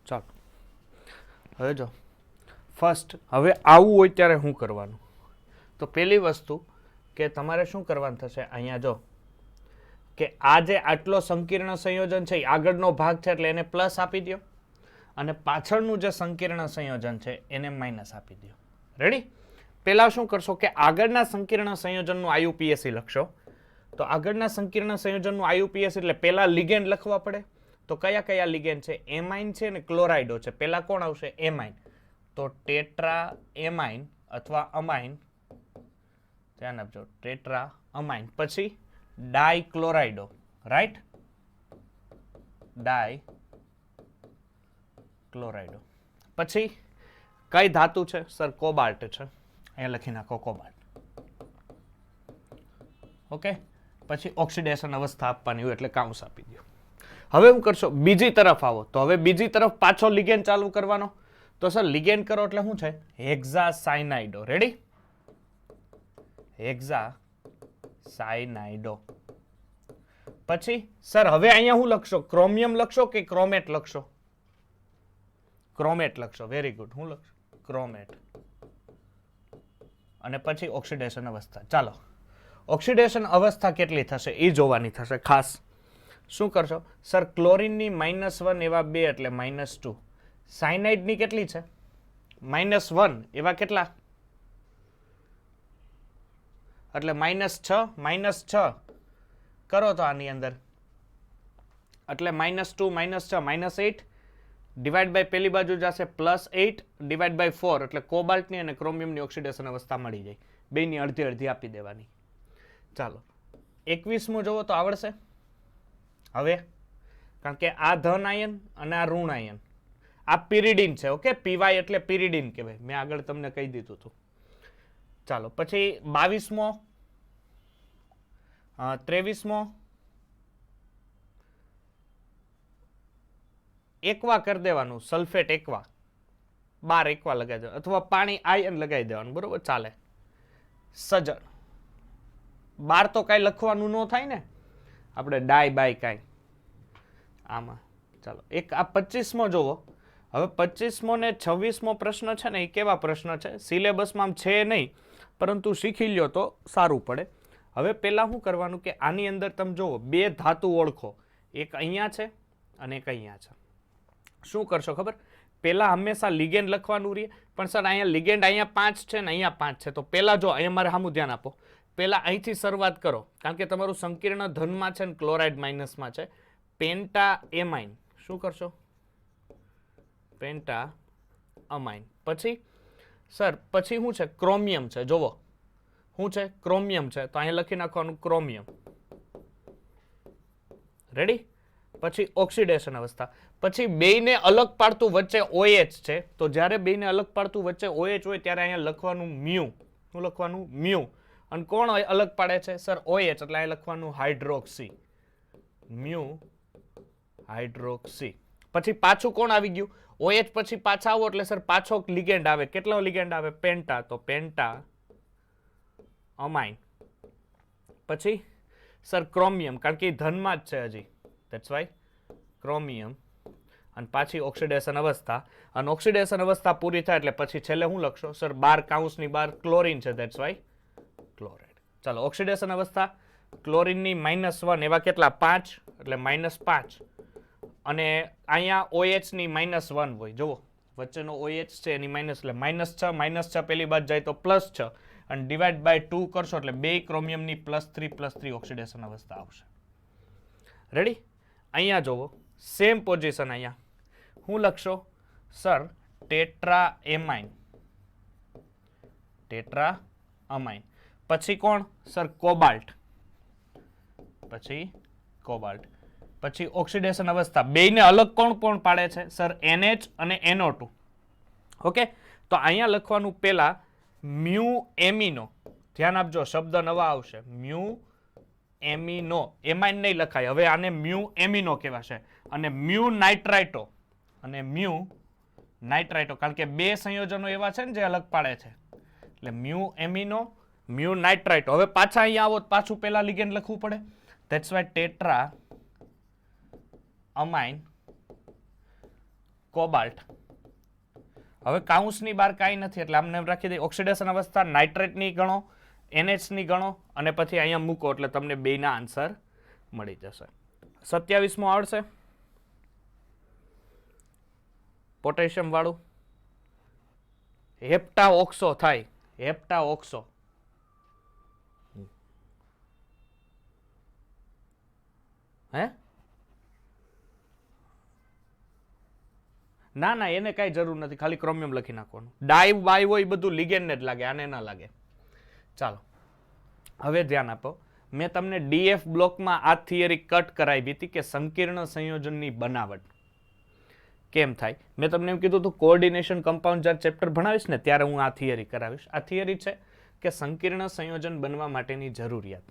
ચાલો હવે જો ફર્સ્ટ હવે આવું હોય ત્યારે શું કરવાનું, તો પહેલી વસ્તુ કે તમારે શું કરવાનું થશે, અહીંયા જો કે આ જે આટલો સંકીર્ણ સંયોજન છે એ આગળનો ભાગ છે એટલે એને પ્લસ આપી દો, અને પાછળનું જે સંકીર્ણ સંયોજન છે એને માઇનસ આપી દો. રેડી? પહેલા શું કરશો કે આગળના સંકીર્ણ સંયોજનનું આયુપીએસી લખશો. તો આગળના સંકીર્ણ સંયોજનનું આયુપીએસી એટલે પહેલા લિગેન્ડ લખવા પડે. તો કયા કયા લિગેન્ડ છે? એમાઇન છે ને ક્લોરાઇડો છે. પહેલા કોણ આવશે? એમાઇન. તો ટેટ્રા એમાઇન અથવા અમાઇન, ધ્યાન આપજો, ટેટ્રા અમાઇન. પછી ડાયક્લોરાઇડો, રાઈટ? ડાયક્લોરાઇડો. પછી કઈ ધાતુ છે? સર કોબાલ્ટ છે. અહીંયા લખી નાખો કોબાલ્ટ. ઓકે. પછી ઓક્સિડેશન અવસ્થા આપવાની હોય એટલે કાઉન્સ આપી દો. હવે શું કરશો? બીજી તરફ આવો. તો હવે બીજી તરફ પાછો લિગેન્ડ ચાલુ કરવાનો. તો સર લિગેન્ડ કરો એટલે શું છે? હેક્ઝાસાયનાઇડો. રેડી? હેક્ઝાસાયનાઇડો. પછી સર હવે અહીંયા શું લખશો? ક્રોમિયમ લખશો કે ક્રોમેટ લખશો? ક્રોમેટ લખશો. Very good. શું લખશો? ક્રોમેટ. અને પછી ઓક્સિડેશન અવસ્થા. ચાલો, ઓક્સિડેશન અવસ્થા કેટલી થશે એ જોવાની થશે ખાસ. શું કરશો? સર ક્લોરીનની -1 એવા 2 એટલે -2. સાયનાઇડની કેટલી છે? -1 એવા કેટલા? એટલે -6 કરો તો આની અંદર એટલે -2 -6 -8 ડિવાઈડ બાય પેલી બાજુ જશે +8 ડિવાઈડ બાય 4 એટલે કોબાલ્ટની અને ક્રોમિયમની ઓક્સિડેશન અવસ્થા મળી જાય. બેની અડધી અડધી આપી દેવાની. ચાલો 21મું જોવો તો આવડશે હવે, કારણ કે આ ધન આયન અને આ ઋણ આયન, આ પિરિડીન છે. ઓકે, પીવાય એટલે પિરિડીન કહેવાય. મેં આગળ તમને કહી દીધું હતું. ચાલો પછી 22મો, 23મો, એકવા કરી દેવાનું. સલ્ફેટ એકવા, 12 એકવા લગાવી દેવાનું, અથવા પાણી આયન લગાવી દેવાનું. બરોબર, ચાલે. સજળ 12 તો કાંઈ લખવાનું ન થાય ને, આપણે ડાય બાય કાંઈ આમાં. ચાલો એક આ 25મો જોવો. હવે 25મો ને 26મો પ્રશ્ન છે ને એ કેવા પ્રશ્ન છે? સિલેબસમાં છે નહીં, પરંતુ શીખી લ્યો તો સારું પડે. હવે પહેલા શું કરવાનું કે આની અંદર તમે જુઓ 2 ધાતુ ઓળખો. એક અહીંયા છે અને એક અહીંયા છે. શું કરશો ખબર? પહેલા હંમેશા લિગેન્ડ લખવાનું રહે. પણ સર અહીંયા લિગેન્ડ અહીંયા 5 છે ને અહીંયા 5 છે. તો પહેલા જો અહીંયા મારે સામું ધ્યાન આપો. પહેલા અહીંથી શરૂઆત કરો, કારણ કે તમારું સંકીર્ણ ધનમાં છે ને ક્લોરાઇડ માઇનસમાં છે. પેન્ટા એમાઇન. શું કરશો? પેન્ટા અમાઇન. પછી સર પછી શું છે? ક્રોમિયમ છે. જોવો શું છે? ક્રોમિયમ છે. તો અહીંયા લખી નાખવાનું ક્રોમિયમ. રેડી? પછી ઓક્સિડેશન અવસ્થા. પછી બેયને અલગ પાડતું વચ્ચે OH છે. તો જ્યારે બેયને અલગ પાડતું વચ્ચે OH હોય ત્યારે અહીંયા લખવાનું મ્યુ. શું લખવાનું? મ્યુ. અને કોણ અલગ પાડે છે? Sir OH. એટલે અહીંયા લખવાનું હાઇડ્રોક્સી. Mu hydroxy. પછી પાછું કોણ આવી ગયું? OH પછી પાછા આવો એટલે સર પાછો લિગેન્ડ આવે. કેટલો લિગેન્ડ આવે? પેન્ટા. તો પેન્ટા અમાઇન. પછી સર ક્રોમિયમ, કારણ કે ધનમાં જ છે હજી, ધેટ્સ વાય ક્રોમિયમ. અને પાછી ઓક્સિડેશન અવસ્થા. અને ઓક્સિડેશન અવસ્થા પૂરી થાય એટલે પછી છેલ્લે શું લખશો? સર 12 કાઉન્સની 12 ક્લોરીન છે, ધેટ્સ વાય ક્લોરાઇડ. ચાલો ઓક્સિડેશન અવસ્થા ક્લોરીનની -1 એવા કેટલા? 5 એટલે -5. અને અહીંયા OH ની -1 હોય. જુઓ વચ્ચેનો OH છે એની માઇનસ એટલે -6 પેલી બાદ જાય તો +6 અને ડિવાઈડ બાય 2 કરશો એટલે 2 ક્રોમિયમની +3 ઓક્સિડેશન અવસ્થા આવશે. રેડી? અહીંયા જોવો સેમ પોઝિશન. અહીંયા શું લખશો? Sir tetra amine. ટેટ્રા અમાઇન. પછી કોણ? Sir cobalt. પછી કોબાલ્ટ. પછી ઓક્સિડેશન અવસ્થા. બેયને અલગ કોણ કોણ પાડે છે? સર NH અને NO2. ઓકે, તો અહીંયા લખવાનું પહેલા મ્યુ એમિનો. ધ્યાન આપજો, શબ્દ નવા આવશે. Mu amino. એમાઇન નહીં લખાય. હવે આને મ્યુ એમિનો કહેવાશે. અને મ્યુ નાઇટ્રાઇટો. અને મ્યુ નાઇટ્રાઇટો, કારણ કે 2 સંયોજનો એવા છે ને જે અલગ પાડે છે. એટલે મ્યુ એમિનો, મ્યુ નાઇટ્રાઇટો. હવે પાછા અહીંયા આવો પાછું પહેલા લિગેન્ડ લખવું પડે. That's why tetra amine cobalt. હવે કાઉન્સની બહાર કાંઈ નથી એટલે આમને એમ રાખી દઈએ. ઓક્સિડેશન અવસ્થા નાઇટ્રેટની ગણો, NH ની ગણો અને પછી અહીંયા મૂકો એટલે તમને બેના આન્સર મળી જશે. 27મો આવડશે પોટેશિયમ વાળું. હેપ્ટા ઓક્સો થાય. હેપ્ટા ઓક્સો. હે ના ના એને કાંઈ જરૂર નથી, ખાલી ક્રોમિયમ લખી નાખવાનું. ડાઈ બાય હોય બધું લિગેન્ડને જ લાગે, આને ના લાગે. ચાલો હવે ધ્યાન આપો. મેં તમને DF બ્લોકમાં આ થિયરી કટ કરાવી હતી કે સંકીર્ણ સંયોજનની બનાવટ કેમ થાય. મેં તમને એમ કીધું હતું કોઓર્ડિનેશન કમ્પાઉન્ડ જ્યારે ચેપ્ટર ભણાવીશ ને ત્યારે હું આ થિયરી કરાવીશ. આ થિયરી છે કે સંકીર્ણ સંયોજન બનવા માટેની જરૂરિયાત.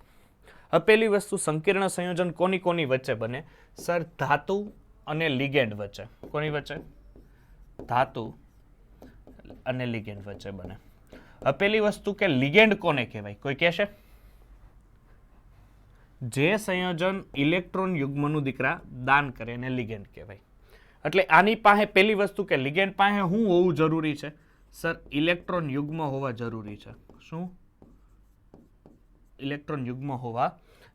હવે પહેલી વસ્તુ, સંકીર્ણ સંયોજન કોની કોની વચ્ચે બને? સર ધાતુ અને લિગેન્ડ વચ્ચે. કોની વચ્ચે? ધાતુ અને લિગેન્ડ વચ્ચે બને. હવે પહેલી વસ્તુ કે લિગેન્ડ કોને કહેવાય? કોઈ કહેશે? જે સંયોજન ઇલેક્ટ્રોન યુગ્મનું દીકરા દાન કરે એને લિગેન્ડ કહેવાય. એટલે આની પાસે પહેલી વસ્તુ કે લિગેન્ડ પાસે શું હોવું જરૂરી છે? સર ઇલેક્ટ્રોન યુગ્મ હોવા જરૂરી છે. શું? ઇલેક્ટ્રોન યુગ્મ હોવા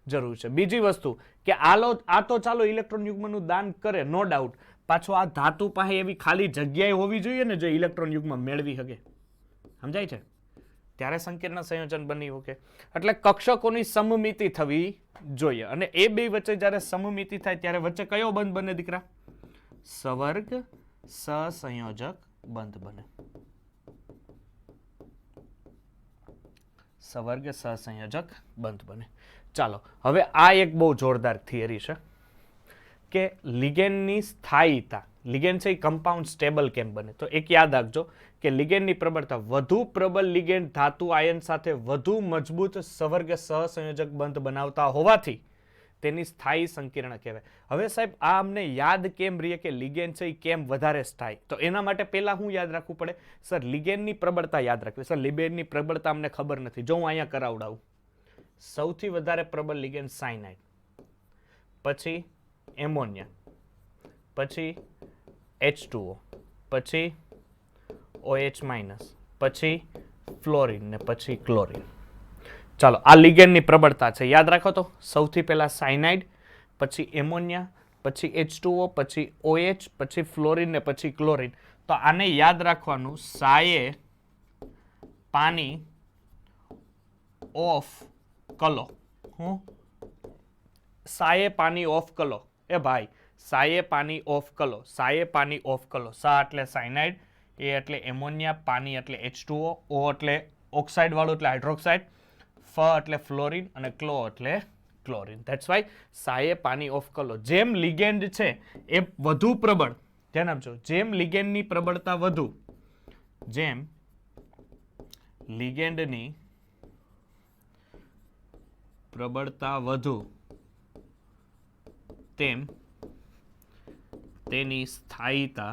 જરૂરી છે. બીજી વસ્તુ કે આ તો ચાલો ઇલેક્ટ્રોન યુગ્મનું દાન કરે, નો ડાઉટ. પાછો આ ધાતુ પાસે એવી ખાલી જગ્યાએ હોવી જોઈએ ને જે ઇલેક્ટ્રોન યુગ્મ મેળવી શકે. સમજાય છે? ત્યારે સંકીર્ણ સંયોજન બની શકે. એટલે કક્ષકોની સમમિતિ થવી જોઈએ. અને એ બે વચ્ચે જ્યારે સમમિતિ થાય ત્યારે વચ્ચે કયો બંધ બને દીકરા? સવર્ગ સહસંયોજક બંધ બને. સવર્ગ સહસંયોજક બંધ બને. ચાલો હવે આ એક બહુ જોરદાર થિયરી છે કે લિગેન્ડની સ્થાયીતા. લિગેન્ડ છે એ કમ્પાઉન્ડ સ્ટેબલ કેમ બને? તો એક યાદ રાખજો કે લિગેન્ડની પ્રબળતા, વધુ પ્રબળ લિગેન્ડ ધાતુ આયન સાથે વધુ મજબૂત સવર્ગ સહસંયોજક બંધ બનાવતા હોવાથી તેની સ્થાયી સંકીર્ણ કહેવાય. હવે સાહેબ આ અમને યાદ કેમ રહીએ કે લિગેન્ડ છે એ કેમ વધારે સ્થાયી? તો એના માટે પહેલા શું યાદ રાખવું પડે? સર લિગેન્ડની પ્રબળતા યાદ રાખવી. સર લિગેન્ડની પ્રબળતા અમને ખબર નથી. જો હું અહીંયા કરાવડાવું, સૌથી વધારે પ્રબળ લિગેન્ડ સાયનાઇડ, પછી એમોનિયા, પછી H2O, પછી OH-, પછી ફ્લોરિન ને પછી ક્લોરિન. ચાલો આ લિગેન્ડની પ્રબળતા છે, યાદ રાખો. તો સૌથી પહેલા સાયનાઇડ, પછી એમોનિયા, પછી H2O, પછી OH, પછી ફ્લોરિન ને પછી ક્લોરિન. તો આને યાદ રાખવાનું, સાયે પાણી ઓફ કલો. હું સાયે પાણી ઓફ કલો. એ ભાઈ સાયે પાણી ઓફ કલો. સાયે પાણી ઓફ કલો. સા એટલે સાયનાઇડ, એ એટલે એમોનિયા, પાણી એટલે H2O, O એટલે ઓક્સાઇડ વાળું એટલે હાઇડ્રોક્સાઇડ, ફ એટલે ફ્લોરિન અને ક્લો એટલે ક્લોરિન. ધેટ્સ વાય સાયે પાણી ઓફ કલો. જેમ લિગેન્ડ છે એ વધુ પ્રબળ, ધ્યાન આપજો, જેમ લિગેન્ડની પ્રબળતા વધુ, જેમ લિગેન્ડની પ્રબળતા વધુ, તેમ તેની સ્થાયીતા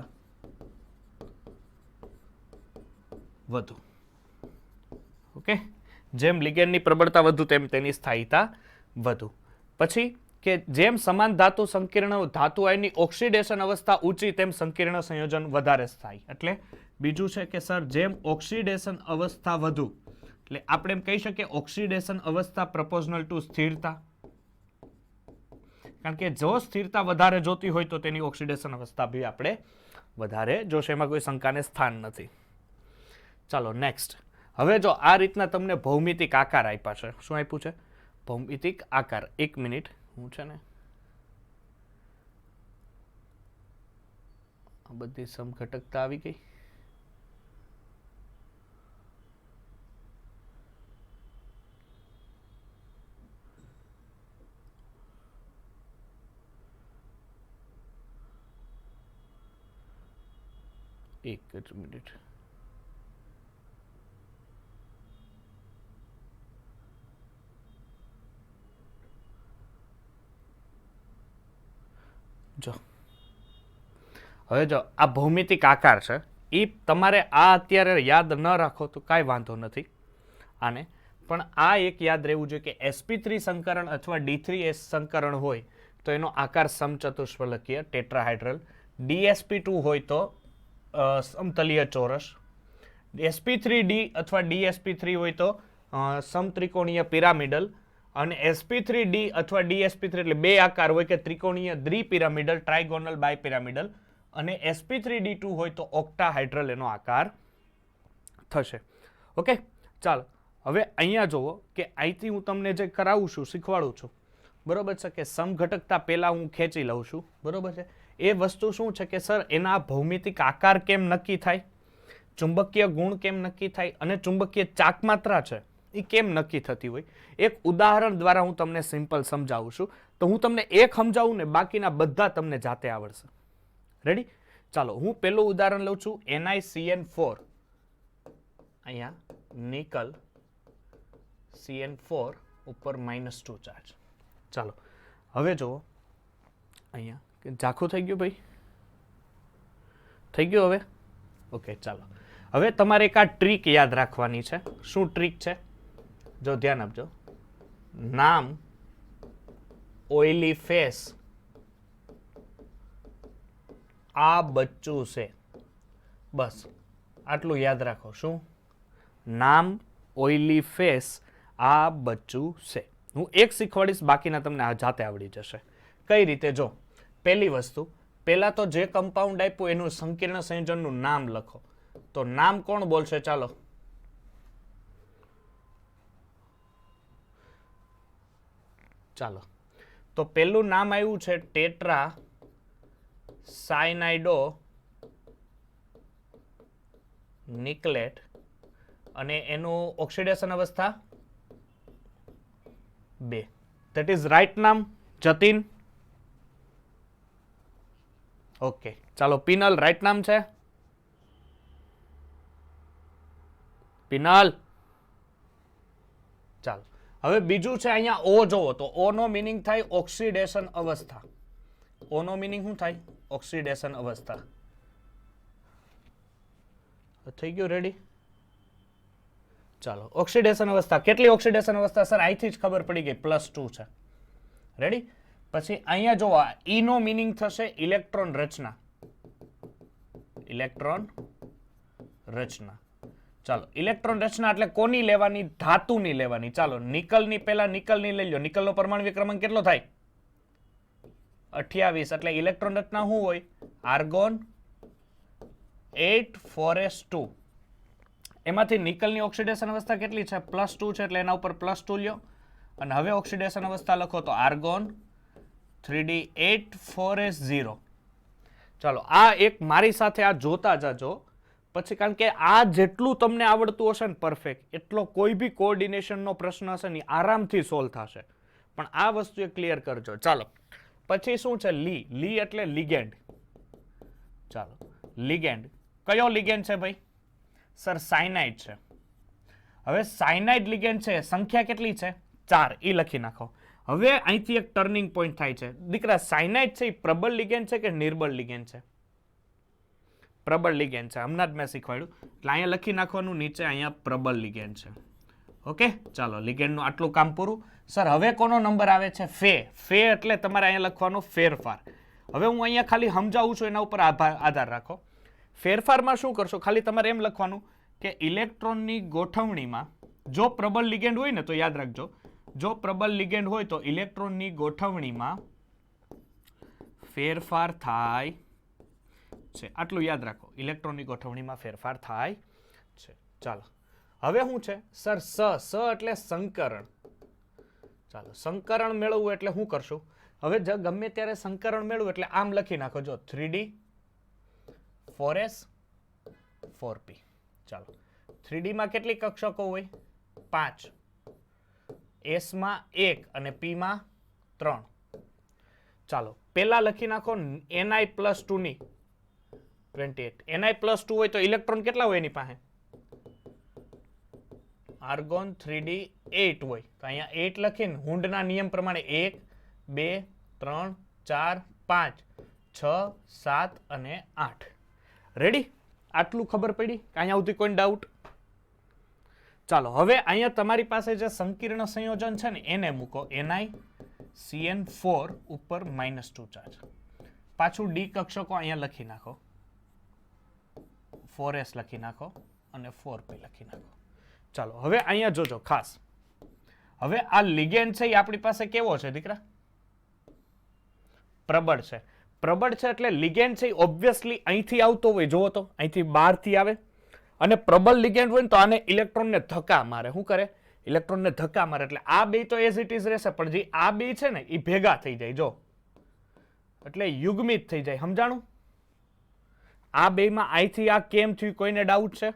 વધુ. ઓકે, જેમ લિગેન્ડની પ્રબળતા વધુ તેમ તેની સ્થાયીતા વધુ. પછી કે જેમ સમાન ધાતુ સંકીર્ણ ધાતુ આયનની ઓક્સિડેશન અવસ્થા ઊંચી તેમ સંકીર્ણ સંયોજન વધારે સ્થાયી. એટલે બીજું છે કે સર જેમ ઓક્સિડેશન અવસ્થા વધુ, એટલે આપણે એમ કહી શકીએ ઓક્સિડેશન અવસ્થા પ્રપોઝનલ ટુ સ્થિરતા. કારણ કે જો સ્થિરતા વધારે જોતી હોય તો તેની ઓક્સિડેશન અવસ્થા બી આપણે વધારે જોશે. એમાં કોઈ શંકાને સ્થાન નથી. ચાલો નેક્સ્ટ. હવે જો આ રીતના તમને ભૌમિતિક આકાર આપ્યા છે. શું આપ્યું છે? ભૌમિતિક આકાર. એક મિનિટ, હું છે ને આ બધી સમઘટકતા આવી ગઈ. એક જ મિનિટ. જો હવે જો આ ભૌમિતિક આકાર છે એ તમારે આ અત્યારે યાદ ન રાખો તો કાંઈ વાંધો નથી આને, પણ આ એક યાદ રહેવું જોઈએ કે sp3 સંકરણ અથવા D3S સંકરણ હોય તો એનો આકાર સમચતુષ્ફલકીય ટેટ્રાહાઇડ્રલ DsP2 હોય તો સમતલીય ચોરસ, sp3d અથવા DsP3 હોય તો સમત્રિકોણીય પિરામિડલ, અને sp3d અથવા DsP3 એટલે બે આકાર હોય કે ત્રિકોણીય દ્વિપિરામિડલ, ટ્રાઇગોનલ, બાયપિરામિડલ, અને sp3d2 હોય તો ઓક્ટાહાઇડ્રલ એનો આકાર થશે. ઓકે, ચાલો હવે અહીંયા જુઓ કે અહીંથી હું તમને જે કરાવું છું, શીખવાડું છું, બરોબર છે, કે સમઘટકતા પહેલા હું ખેંચી લઉં છું, બરોબર છે. એ વસ્તુ શું છે કે સર એના ભૌમિતિક આકાર કેમ નક્કી થાય, ચુંબકીય ગુણ કેમ નક્કી થાય, અને ચુંબકીય ચાકમાત્રા છે એ કેમ નક્કી થતી હોય, એક ઉદાહરણ દ્વારા હું તમને સિમ્પલ સમજાવું છું. તો હું તમને એક સમજાવું ને બાકીના બધા તમને જાતે આવડશે. રેડી? ચાલો હું પેલું ઉદાહરણ લઉં છું, NiCN4, અહીંયા નિકલ CN4 ઉપર -2 ચાર્જ. ચાલો હવે જુઓ અહીંયા ઝાખું થઈ ગયું ભાઈ, થઈ ગયું હવે? ઓકે, ચાલો હવે તમારે એક આ ટ્રીક યાદ રાખવાની છે. શું ટ્રીક છે? જો ધ્યાન આપજો. નામ, ઓઇલી ફેસ, આ બચ્ચું છે. બસ આટલું યાદ રાખો. શું? નામ, ઓઇલી ફેસ, આ બચ્ચું છે. હું એક શીખવાડીશ, બાકીના તમને જાતે આવડી જશે. કઈ રીતે? જો પહેલી વસ્તુ, પહેલા તો જે કમ્પાઉન્ડ આપ્યું એનું સંકીર્ણ સંયોજનનું નામ લખો. તો નામ કોણ બોલશે? ચાલો ચાલો તો પહેલું નામ આવ્યું છે ટેટ્રા સાયનાઇડો નિકલેટ, અને એનું ઓક્સિડેશન અવસ્થા 2. ધેટ ઇઝ રાઈટ નામ જતીન. ઓકે, ચાલો પિનલ રાઈટ નામ છે? પિનલ. ચાલો હવે બીજું છે અહીંયા ઓ જોવો તો ઓ નો મીનિંગ થાય ઓક્સિડેશન અવસ્થા. ઓ નો મીનિંગ શું થાય? ઓક્સિડેશન અવસ્થા. થઈ ગયું? રેડી? ચાલો ઓક્સિડેશન અવસ્થા. કેટલી ઓક્સિડેશન અવસ્થા? સર અહીંથી જ ખબર પડી ગઈ, +2 છે. રેડી? પછી અહીંયા જોવો ઈ નો મીનિંગ થશે ઇલેક્ટ્રોન રચના. ઇલેક્ટ્રોન રચના. ચાલો ઇલેક્ટ્રોન રચના એટલે કોની લેવાની? ધાતુની લેવાની. ચાલો નિકલની પહેલા નિકલની લઈ લો. નિકલનો પરમાણુ ક્રમાંક કેટલો થાય? 28. એટલે ઇલેક્ટ્રોન રચના શું હોય? Argon 8 4s2. એમાંથી નિકલની ઓક્સિડેશન અવસ્થા કેટલી છે? +2 છે, એટલે એના ઉપર +2 લ્યો. અને હવે ઓક્સિડેશન અવસ્થા લખો તો આર્ગોન 3d8 4s0. ચાલો આ એક મારી સાથે આ જોતા જજો, પછી કારણ કે આ જેટલું તમને આવડતું હશે ને પરફેક્ટ, એટલો કોઈ બી કોઓર્ડિનેશનનો પ્રશ્ન હશે ને આરામથી સોલ્વ થશે. પણ આ વસ્તુ એ ક્લિયર કરજો. ચાલો પછી શું છે? લી. લી એટલે લિગેન્ડ. ચાલો લિગેન્ડ. કયો લિગેન્ડ છે ભાઈ? સર સાયનાઇડ છે. હવે સાયનાઇડ લિગેન્ડ છે, સંખ્યા કેટલી છે? 4. એ લખી નાખો. હવે અહીંથી એક ટર્નિંગ પોઈન્ટ થાય છે. દીકરા સાયનાઇડ છે એ પ્રબળ લિગેન્ડ છે કે નિર્બળ લિગેન્ડ છે? પ્રબળ લિગેન્ડ છે. હમણાં જ મેં શીખવાડ્યું. એટલે અહીંયા લખી નાખવાનું, નીચે અહીંયા પ્રબળ લિગેન્ડ છે. ઓકે, ચાલો લિગેન્ડનું આટલું કામ પૂરું. સર હવે કોનો નંબર આવે છે? ફે. ફે એટલે તમારે અહીંયા લખવાનો ફેરફાર. હવે હું અહીંયા ખાલી સમજાવું છું, એના ઉપર આધાર રાખો. ફેરફારમાં શું કરશો? ખાલી તમારે એમ લખવાનું કે ઇલેક્ટ્રોનની ગોઠવણીમાં જો પ્રબળ લિગેન્ડ હોય ને તો યાદ રાખજો, જો પ્રબળ લિગેન્ડ હોય તો ઇલેક્ટ્રોનની ગોઠવણીમાં ફેરફાર થાય છે. આટલું યાદ રાખો, ઇલેક્ટ્રોનની ગોઠવણીમાં ફેરફાર થાય છે. ચાલો હવે શું છે? સર સ એટલે સંકરણ. ચાલો સંકરણ મેળવવું એટલે શું કરશું? હવે ગમે ત્યારે સંકરણ મેળવવું એટલે આમ લખી નાખો. જો 3d 4s 4p. ચાલો 3d માં કેટલી કક્ષકો હોય? 5. s માં 1 અને p માં 3. ચાલો પેલા લખી નાખો Ni+2 ની 28. Ni+2 હોય તો ઇલેક્ટ્રોન કેટલા હોય એની પાસે? આર્ગોન 3d8 હોય તો અહીંયા 8 લખીને હુન્ડના નિયમ પ્રમાણે 1 2 3 4 5 6 7 અને 8. રેડી? આટલું ખબર પડી? અહીંયા સુધી કોઈ ડાઉટ? ચાલો હવે અહીંયા તમારી પાસે જે સંકીર્ણ સંયોજન છે ને એને મૂકો. NiCN4 ઉપર -2 ચાર્જ. પાછું ડી કક્ષકો અહીંયા લખી નાખો, 4s લખી નાખો અને 4p લખી નાખો. ચાલો હવે અહીંયા જોજો ખાસ. હવે આ લિગેન્ડ છે એ આપણી પાસે કેવો છે દીકરા? પ્રબળ છે. પ્રબળ છે એટલે લિગેન્ડ છે ઓબ્વિયસલી અહીંથી આવતો હોય, જોવો તો અહીંથી બહારથી આવે, અને પ્રબળ લિગેન્ડ હોય ને તો આને ઇલેક્ટ્રોનને ધક્કા મારે. શું કરે? ઇલેક્ટ્રોનને ધક્કા મારે. એટલે આ બે તો એઝ ઇટ ઇઝ રહેશે, પણ જે આ બે છે ને એ ભેગા થઈ જાય, જો એટલે યુગ્મિત થઈ જાય. સમજાણું? આ બેમાં અહીંથી આ કેમ થયું? કોઈને ડાઉટ છે?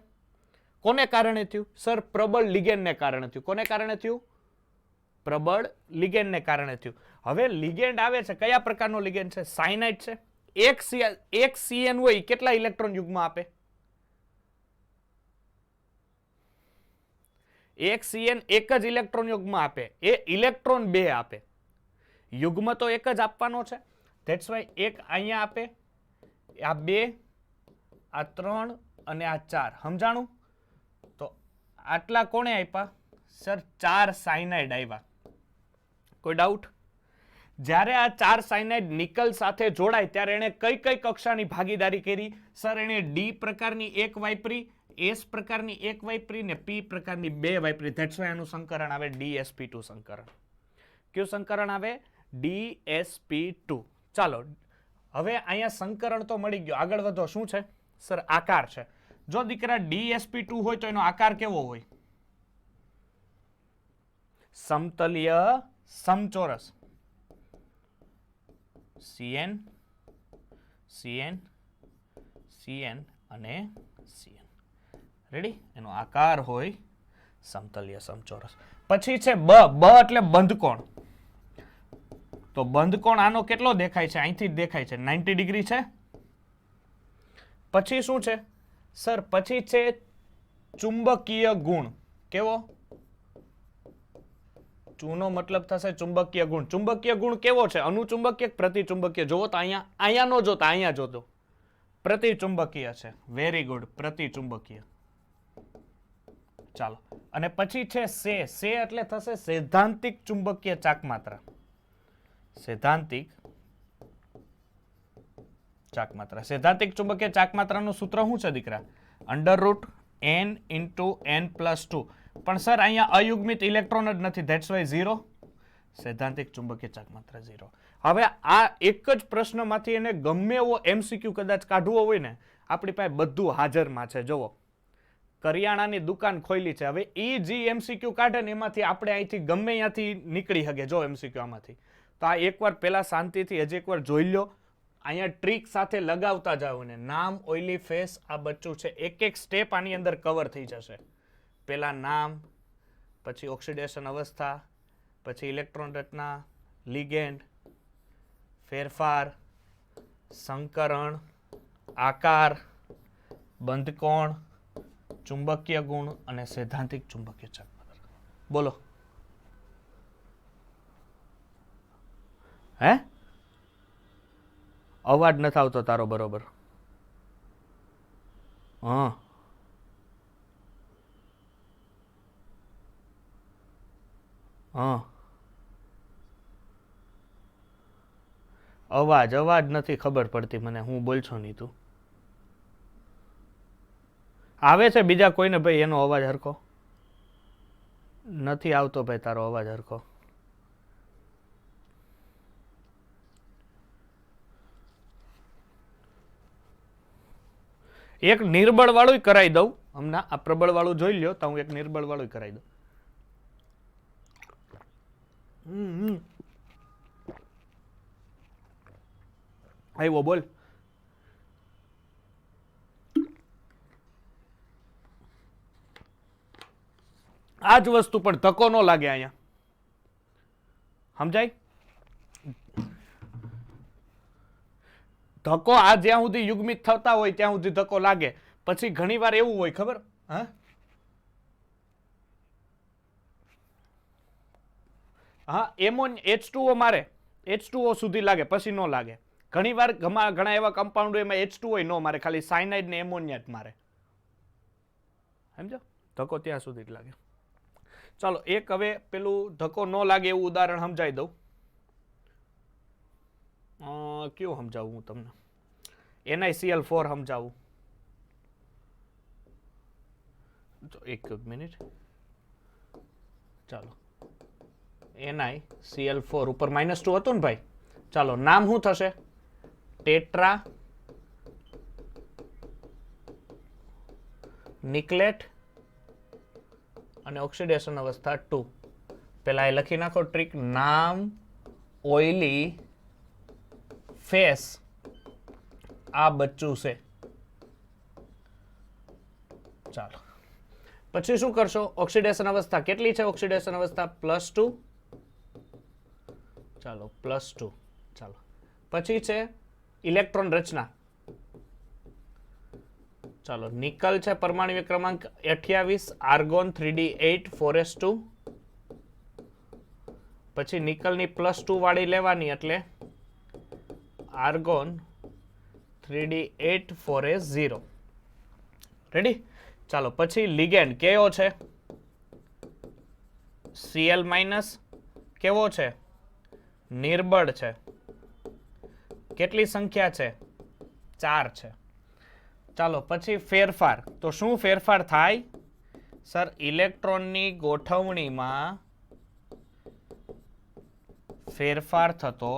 કોને કારણે થયું? સર પ્રબળ લિગેન્ડને કારણે થયું. કોને કારણે થયું? પ્રબળ લિગેન્ડને કારણે થયું. હવે લિગેન્ડ આવે છે, કયા પ્રકારનો લિગેન્ડ છે? સાયનાઇડ છે. એક CN હોય કેટલા ઇલેક્ટ્રોન યુગ્મ આપે? એક CN એક જ ઇલેક્ટ્રોન યુગ્મ આપે, એ ઇલેક્ટ્રોન બે આપે. યુગ્મ તો એક જ આપવાનો છે. ધેટ્સ વાય એક અહીંયા આપે, આ બે, આ 3 અને આ 4. સમજાણું? તો આટલા કોણે આપ્યા? સર 4 સાયનાઇડ આવ્યા. કોઈ ડાઉટ? જ્યારે આ 4 સાયનાઇડ નિકલ સાથે જોડાય ત્યારે એને કઈ કઈ કક્ષાની ભાગીદારી કરી? સર એને ડી પ્રકારની એક વાપરી, એસ પ્રકારની એક વાપરી ને પી પ્રકારની બે વાપરી. ધેટ્સ વાય આનું સંકરણ આવે DsP2 સંકરણ. કયું સંકરણ આવે? DsP2. ચાલો હવે અહીંયા સંકરણ તો મળી ગયો, આગળ વધો. શું છે? સર આકાર છે. જો દીકરા DsP2 હોય તો એનો આકાર કેવો હોય? સમતલીય સમચોરસ. CN CN CN અને CN. રેડી? એનો આકાર હોય સમતલીય સમચોરસ. પછી છે બ. બ એટલે બંધકોણ. તો બંધકોણ આનો કેટલો દેખાય છે? અહીંથી જ દેખાય છે, 90 ડિગ્રી છે. પછી શું છે? સર પછી છે ચુંબકીય ગુણ. કેવો? ચૂનો મતલબ થશે ચુંબકીય ગુણ. ચુંબકીય ગુણ કેવો છે? અનુચુંબકીય, પ્રતિચુંબકીય? જોવો તો અહીંયા નો જોતા, અહીંયા જોતો. પ્રતિચુંબકીય છે. વેરી ગુડ, પ્રતિચુંબકીય. ચાલો, અને પછી છે સે. સે એટલે થશે સૈદ્ધાંતિક ચુંબકીય ચાકમાત્રા. સૈદ્ધાંતિક ચાકમાત્રા. સૈદ્ધાંતિક ચુંબકીય ચાકમાત્રાનું સૂત્ર શું છે દીકરા? √n × n+2. પણ સર અહીંયા અયુગ્મિત ઇલેક્ટ્રોન જ નથી, ધેટ્સ વાય 0. સૈદ્ધાંતિક ચુંબકીય ચાકમાત્રા 0. હવે આ એક જ પ્રશ્નમાંથી એને ગમે એવો MCQ કદાચ કાઢવો હોય ને, આપણી પાસે બધું હાજરમાં છે. જુઓ, કરિયાણાની દુકાન ખોલી છે. હવે એ જે MCQ કાઢે ને એમાંથી આપણે અહીંથી ગમે ત્યાંથી નીકળી શકે. જો MCQ આમાંથી તો આ એકવાર પહેલા શાંતિથી હજી એકવાર જોઈ લો. અહીંયા ટ્રીક સાથે લગાવતા જાઓ ને. નામ, ઓઇલી ફેસ, આ બચ્ચું છે. એક એક સ્ટેપ આની અંદર કવર થઈ જશે. પહેલા નામ, પછી ઓક્સિડેશન અવસ્થા, પછી ઇલેક્ટ્રોન રચના, લિગેન્ડ, ફેરફાર, સંકરણ, આકાર, બંધકોણ, ચુંબકીય ગુણ અને સૈદ્ધાંતિક ચુંબકીય ચાકમાત્રા. બોલો. હે? અવાજ નથી આવતો તારો બરોબર. હા, હા, અવાજ નથી ખબર પડતી મને. હું બોલશો નહીં તું. આવે છે બીજા કોઈને ભાઈ એનો અવાજ હરખો? નથી આવતો ભાઈ તારો અવાજ હરખો. એક નિર્બળ વાળું કરાવી દઉં હમણાં. આ પ્રબળ વાળું જોઈ લ્યો તો હું એક નિર્બળ વાળું કરાવી દઉં. આવ્યો બોલ. આ જ વસ્તુ પણ ધક્કો ન લાગે અહીંયા. સમજાય? ધક્કો આ જ્યાં સુધી યુગ્મિત થતા હોય ત્યાં સુધી ધક્કો લાગે. પછી ઘણી વાર એવું હોય ખબર? હા, H2O મારે, H2O સુધી લાગે, પછી ન લાગે. ઘણી વાર ઘણા એવા કમ્પાઉન્ડ એમાં H2O ન મારે, ખાલી સાયનાઇડ ને એમોનિયા જ મારે. સમજો? ધક્કો ત્યાં સુધી જ લાગે. ચાલો એક હવે પેલું ધક્કો ન લાગે એવું ઉદાહરણ સમજાવી દઉં. કયું સમજાવું હું તમને? NiCl4 સમજાવું. એક મિનિટ, ચાલો. NiCl4 ઉપર -2 હતું ને ભાઈ? ચાલો, નામ શું થશે? ટેટ્રા નિકલેટ અને ઓક્સિડેશન અવસ્થા 2. પેલા એ લખી નાખો ટ્રીક. નામ, ઓઇલી, ફેસ, આ બચ્ચું છે. ચાલો, પછી શું કરશો? ઓક્સિડેશન અવસ્થા કેટલી છે? ઓક્સિડેશન અવસ્થા +2. ચાલો, +2. ચાલો, પછી છે ઇલેક્ટ્રોન રચના. ચાલો, નિકલ છે પરમાણ્વીય ક્રમાંક 28, આર્ગોન 3d8 4s2. પછી નિકલની +2 વાળી લેવાની એટલે આર્ગોન 3d8 4s0. રેડી? ચાલો, પછી લિગેન્ડ કેવો છે? Cl- કેવો છે? નિર્બળ છે. કેટલી સંખ્યા છે? 4 છે. ચાલો, પછી ફેરફાર. તો શું ફેરફાર થાય? સર, ઇલેક્ટ્રોનની ગોઠવણીમાં ફેરફાર થતો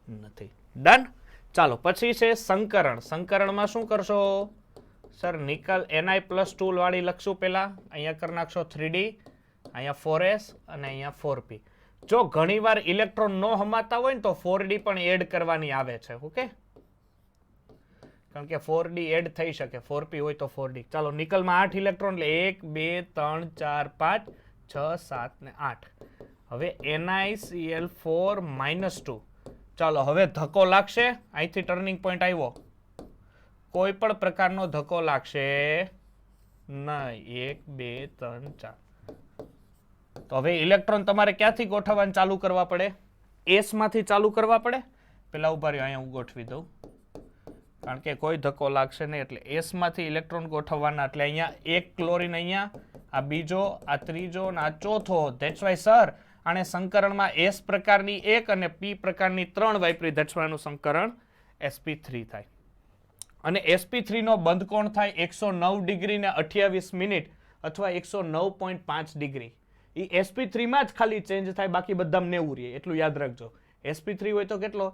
નથી. ડન? ચાલો, પછી છે સંકરણ. સંકરણમાં શું કરશો? સર, નિકલ Ni+2 વાળી લખશું પેલા. અહીંયા કરી નાખશો 3d, અહીંયા 4s અને અહીંયા 4p. જો ઘણીવાર ઇલેક્ટ્રોન ન હમાતા હોય ને તો 4d પણ એડ કરવાની આવે છે. ઓકે, કારણ કે 4d એડ થઈ શકે, 4p હોય તો 4d. ચાલો, નિકલમાં 8 ઇલેક્ટ્રોન એટલે 1 2 3 4 5 6 7 ને 8. હવે NiCl4 -2. ચાલો, હવે ધક્કો લાગશે. અહીંથી ટર્નિંગ પોઈન્ટ આવ્યો, કોઈ પણ પ્રકારનો ધક્કો લાગશે નહીં. 1 2 3 4. તો હવે ઇલેક્ટ્રોન તમારે ક્યાંથી ગોઠવવાનું ચાલુ કરવા પડે? S માંથી ચાલુ કરવા પડે. પેલા ઉભા રહ્યો, અહીંયા હું ગોઠવી દઉં, કારણ કે કોઈ ધક્કો લાગશે નહીં. એટલે S માંથી ઇલેક્ટ્રોન ગોઠવવાના. એટલે અહીંયા એક ક્લોરીન, અહીંયા આ બીજો, આ ત્રીજો અને આ ચોથો. ધેટ્સ વાય સર આને સંકરણમાં S પ્રકારની 1 અને P પ્રકારની 3 વાપરી. ધેટ્સ વાય નું સંકરણ sp3 થાય. અને sp3 નો બંધ કોણ થાય? 109 ડિગ્રી ને 28 મિનિટ અથવા 109.5 ડિગ્રી. એ sp3 માં જ ખાલી ચેન્જ થાય, બાકી બધામાં 90 રહે. એટલું યાદ રાખજો. sp3 હોય તો કેટલો?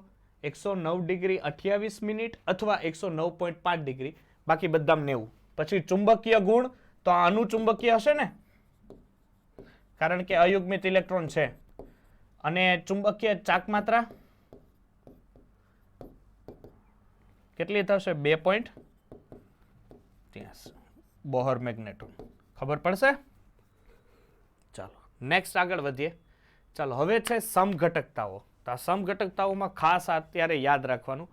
109 ડિગ્રી 28 મિનિટ અથવા 109.5 ડિગ્રી, બાકી બધામાં 90. પછી ચુંબકીય ગુણ, તો આ અનુચુંબકીય હશે ને, કારણ કે અયુગ્મિત ઇલેક્ટ્રોન છે. અને ચુંબકીય ચાક માત્રા કેટલી થશે? 2.83. Bohr magnetron. ખબર પડશે? ચાલો, નેક્સ્ટ આગળ વધીએ. ચાલો, હવે છે સમઘટકતાઓ. તો આ સમઘટકતાઓમાં ખાસ અત્યારે યાદ રાખવાનું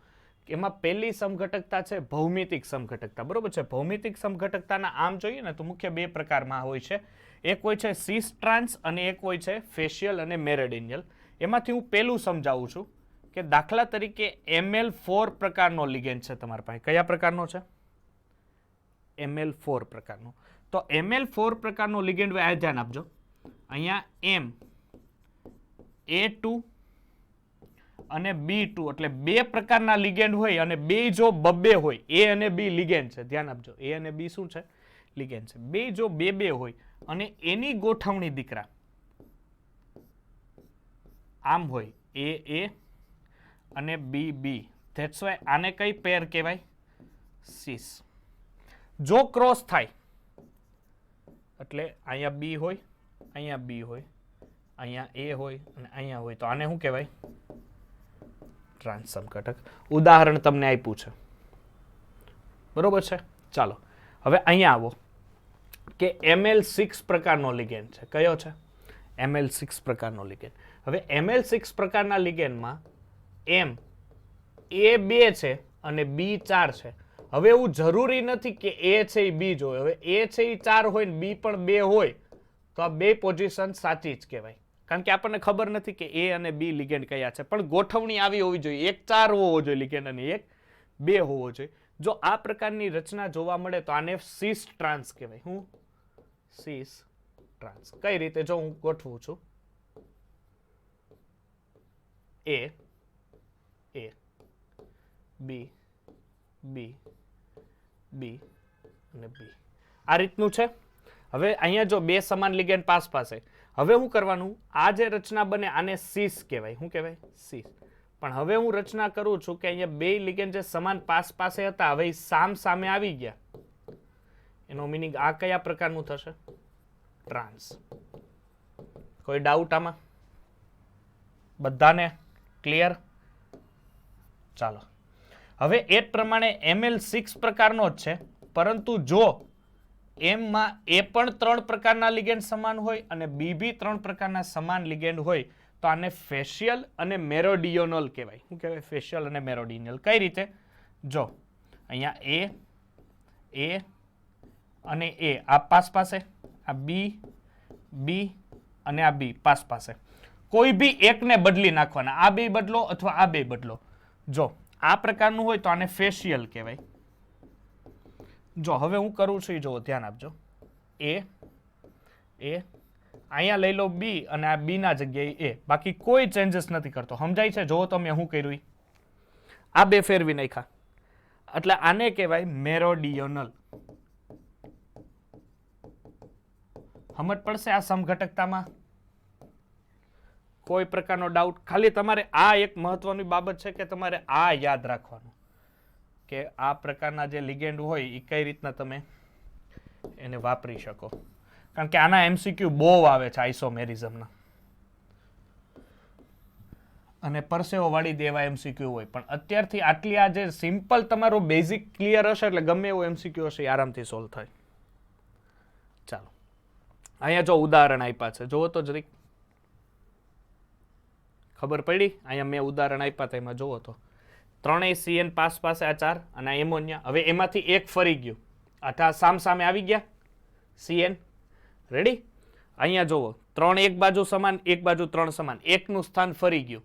કે એમાં પહેલી સમઘટકતા છે ભૌમિતિક સમઘટકતા. બરોબર છે? ભૌમિતિક સમઘટકતાના આમ જોઈએ ને તો મુખ્ય 2 પ્રકારમાં હોય છે. એક હોય છે સિસ ટ્રાન્સ અને એક હોય છે ફેશિયલ અને મેરેડિનિયલ. એમાંથી હું પહેલું સમજાવું છું કે દાખલા તરીકે Ml4 પ્રકારનો લિગેન્ડ છે તમારા પાસે. કયા પ્રકારનો છે? Ml4 પ્રકારનો. તો Ml4 પ્રકારનો લિગેન્ડ હોય, આ ધ્યાન આપજો. અહીંયા A2 અને B2 એટલે 2 પ્રકારના લિગેન્ડ હોય અને બે જો બબ્બે હોય, A અને B લિગેન્ડ છે. ધ્યાન આપજો, A અને B શું છે? લિગેન્ડ છે. બે જો બે હોય અને એની ગોઠવણી દીકરા આમ હોય, A અને B. ધેટ્સ વાય આને કઈ પેર કહેવાય? સિસ. જો ક્રોસ થાય એટલે અહીંયા B હોય, અહીંયા B હોય, અહીંયા A હોય અને અહીંયા હોય, તો આને શું કહેવાય? ટ્રાન્સ સમઘટક. ઉદાહરણ તમને આપ્યું છે. બરોબર છે? ચાલો, હવે અહીંયા આવો કે Ml6 પ્રકારનો લિગેન્ડ છે. કયો છે? Ml6 પ્રકારનો લિગેન્ડ. હવે Ml6 પ્રકારના લિગેન્ડમાં A2 છે અને B4 છે. હવે એવું જરૂરી નથી કે A છે એ B જ હોય. હવે A છે એ 4 હોય ને B પણ 2 હોય તો આ બે પોઝિશન સાચી જ કહેવાય, કારણ કે આપણને ખબર નથી કે A અને B લિગેન્ડ કયા છે, પણ ગોઠવણી આવી હોવી જોઈએ. એક 4 હોવો જોઈએ લિગેન્ડ અને એક 2 હોવો જોઈએ. જો આ પ્રકારની રચના જોવા મળે તો આને સિસ ટ્રાન્સ કહેવાય. હું? સિસ ટ્રાન્સ. કઈ રીતે? જો હું ગોઠવું છું એ એ બી બી બી અને બી, આ રીતનું છે. હવે અહીંયા જો બે સમાન લિગેન્ડ પાસ પાસે, હવે હું કરવાનું, આ જે રચના બને આને સીસ કહેવાય. શું કહેવાય? સીસ. પણ હવે હું રચના કરું છું કે અહીંયા બે લિગેન્ડ જે સમાન પાસ પાસે હતા, હવે સામ સામે આવી ગયા. એનો મીનિંગ આ કયા પ્રકારનું થશે? ટ્રાન્સ. કોઈ ડાઉટ આમાં? બધાને ક્લિયર? ચાલો, હવે એ જ પ્રમાણે ML6 પ્રકારનો જ છે, પરંતુ જો એમમાં એ પણ 3 પ્રકારના લિગેન્ડ સમાન હોય અને બી બી 3 પ્રકારના સમાન લિગેન્ડ હોય તો આને ફેશિયલ અને મેરોડિયોનલ કહેવાય. શું કહેવાય? ફેશિયલ અને મેરોડિયોનલ. કઈ રીતે? જો અહીંયા એ અને એ આ પાસ પાસે, આ બી બી અને આ બી પાસ પાસે, કોઈ બી એકને બદલી નાખવાના. આ બે બદલો અથવા આ બે બદલો. જો આ પ્રકારનું હોય તો આને ફેશિયલ કહેવાય. જો હવે હું કરું છું, જો ધ્યાન આપજો. એ અહીંયા લઈ લો બી અને આ બી ના જગ્યાએ એ, બાકી કોઈ ચેન્જીસ નથી કરતો. સમજાય છે? જો તમે શું કર્યું, આ બે ફેરવી નાખ્યા, એટલે આને કહેવાય મેરોડિયોનલ. સમજ પડશે આ સમઘટકતામાં? કોઈ પ્રકારનો ડાઉટ? ખાલી તમારે આ એક મહત્વની બાબત છે કે તમારે આ યાદ રાખવાનું કે આ પ્રકારના જે લિગેન્ડ હોય એ કઈ રીતના તમે એને વાપરી શકો. કારણ કે આના MCQ બહુ આવે છે આઇસોમેરિઝમના, અને પરસેવો વાળી દેવા MCQ હોય. પણ અત્યારથી આટલી આ જે સિમ્પલ તમારું બેઝિક ક્લિયર હશે એટલે ગમે એવું MCQ હશે એ આરામથી સોલ્વ થાય. ચાલો, અહીંયા જો ઉદાહરણ આપ્યા છે, જોવો તો જરીક ખબર પડી. અહીંયા મેં ઉદાહરણ આપ્યા હતા, એમાં જોવો તો ત્રણેય CN પાસ પાસે આ 4 અને આ એમોનિયા. હવે એમાંથી એક ફરી ગયું, આ સામ સામે આવી ગયા CN. રેડી? અહીંયા જોવો, 3 એક બાજુ સમાન, એક બાજુ 3 સમાન, એકનું સ્થાન ફરી ગયું,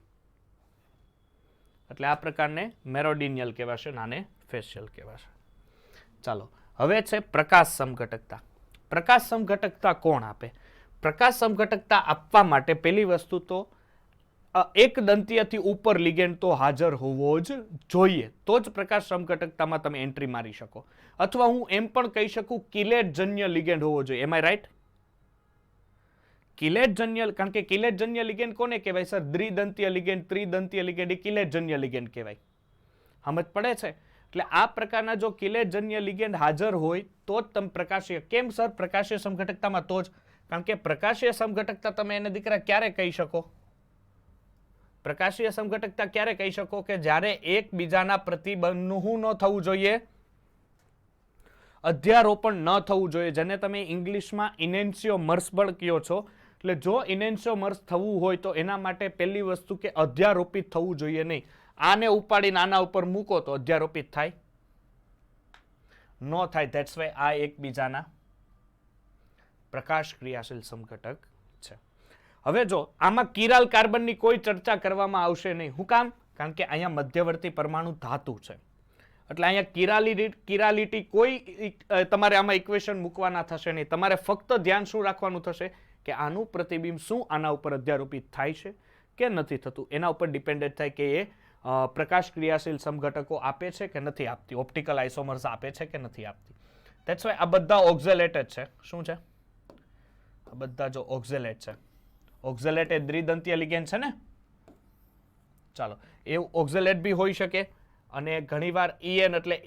એટલે આ પ્રકારને મેરોડિનિયલ કહેવાશે, નાને ફેશિયલ કહેવાશે. ચાલો, હવે છે પ્રકાશ સમઘટકતા. પ્રકાશ સમઘટકતા કોણ આપે? પ્રકાશ સમઘટકતા આપવા માટે પહેલી વસ્તુ તો એક દંતીયથી ઉપર લિગેન્ડ તો હાજર હોવો જ જોઈએ, તો જ પ્રકાશ સમઘટકતામાં તમે એન્ટ્રી મારી શકો. અથવા હું એમ પણ કહી શકું કિલેટજન્ય લિગેન્ડ હોવો જોઈએ. એમ આઈ રાઈટ? કિલેટજન્ય, કારણ કે કિલેટજન્ય લિગેન્ડ કોને કહેવાય સર? દ્વિદંતીય લિગેન્ડ, ત્રિદંતીય લિગેન્ડ એ કિલેટજન્ય લિગેન્ડ કહેવાય. સમજ પડે છે? એટલે આ પ્રકારના જો કિલેટજન્ય લિગેન્ડ હાજર હોય તો જ તમે પ્રકાશીય. કેમ સર પ્રકાશીય સમઘટકતામાં? તો જ, કારણ કે પ્રકાશીય સમઘટકતા તમે એને દીકરા ક્યારે કહી શકો? પ્રકાશીય સમઘટકતા ક્યારે કહી શકો? કે જ્યારે એકબીજાના પ્રતિબંધનું શું ન થવું જોઈએ? અધ્યારોપણ ન થવું જોઈએ, જેને તમે ઇંગ્લિશમાં ઇનેન્સિયોમર્સ પણ કહો છો. એટલે જો ઇનેન્સિયોમર્સ થવું હોય તો એના માટે પહેલી વસ્તુ કે અધ્યારોપિત થવું જોઈએ નહીં. આને ઉપાડીને આના ઉપર મૂકો તો અધ્યારોપિત થાય? ન થાય. ધેટ્સ વાય આ એકબીજાના પ્રકાશ ક્રિયાશીલ સમઘટક છે. હવે જો આમાં કિરાલ કાર્બનની કોઈ ચર્ચા કરવામાં આવશે નહીં. શું કામ? કારણ કે અહીંયા મધ્યવર્તી પરમાણુ ધાતુ છે, એટલે અહીંયા કિરાલિટી કોઈ તમારે આમાં ઇક્વેશન મૂકવાના થશે નહીં. તમારે ફક્ત ધ્યાન શું રાખવાનું થશે કે આનું પ્રતિબિંબ શું આના ઉપર અધ્યારોપિત થાય છે કે નથી થતું, એના ઉપર ડિપેન્ડન્ટ થાય કે એ પ્રકાશ ક્રિયાશીલ સમઘટકો આપે છે કે નથી આપતી, ઓપ્ટિકલ આઇસોમર્સ આપે છે કે નથી આપતી. ધેટ્સ વાય આ બધા ઓક્ઝેલેટેડ છે. શું છે? આ બધા જો ઓક્ઝેલેટ છે. ઓક્ઝેલેટ એ દ્વિદંતીય લિગેન્ડ છે ને? ચાલો, એવું ઓક્ઝેલેટ બી હોઈ શકે. અને ઘણીવાર EN એટલે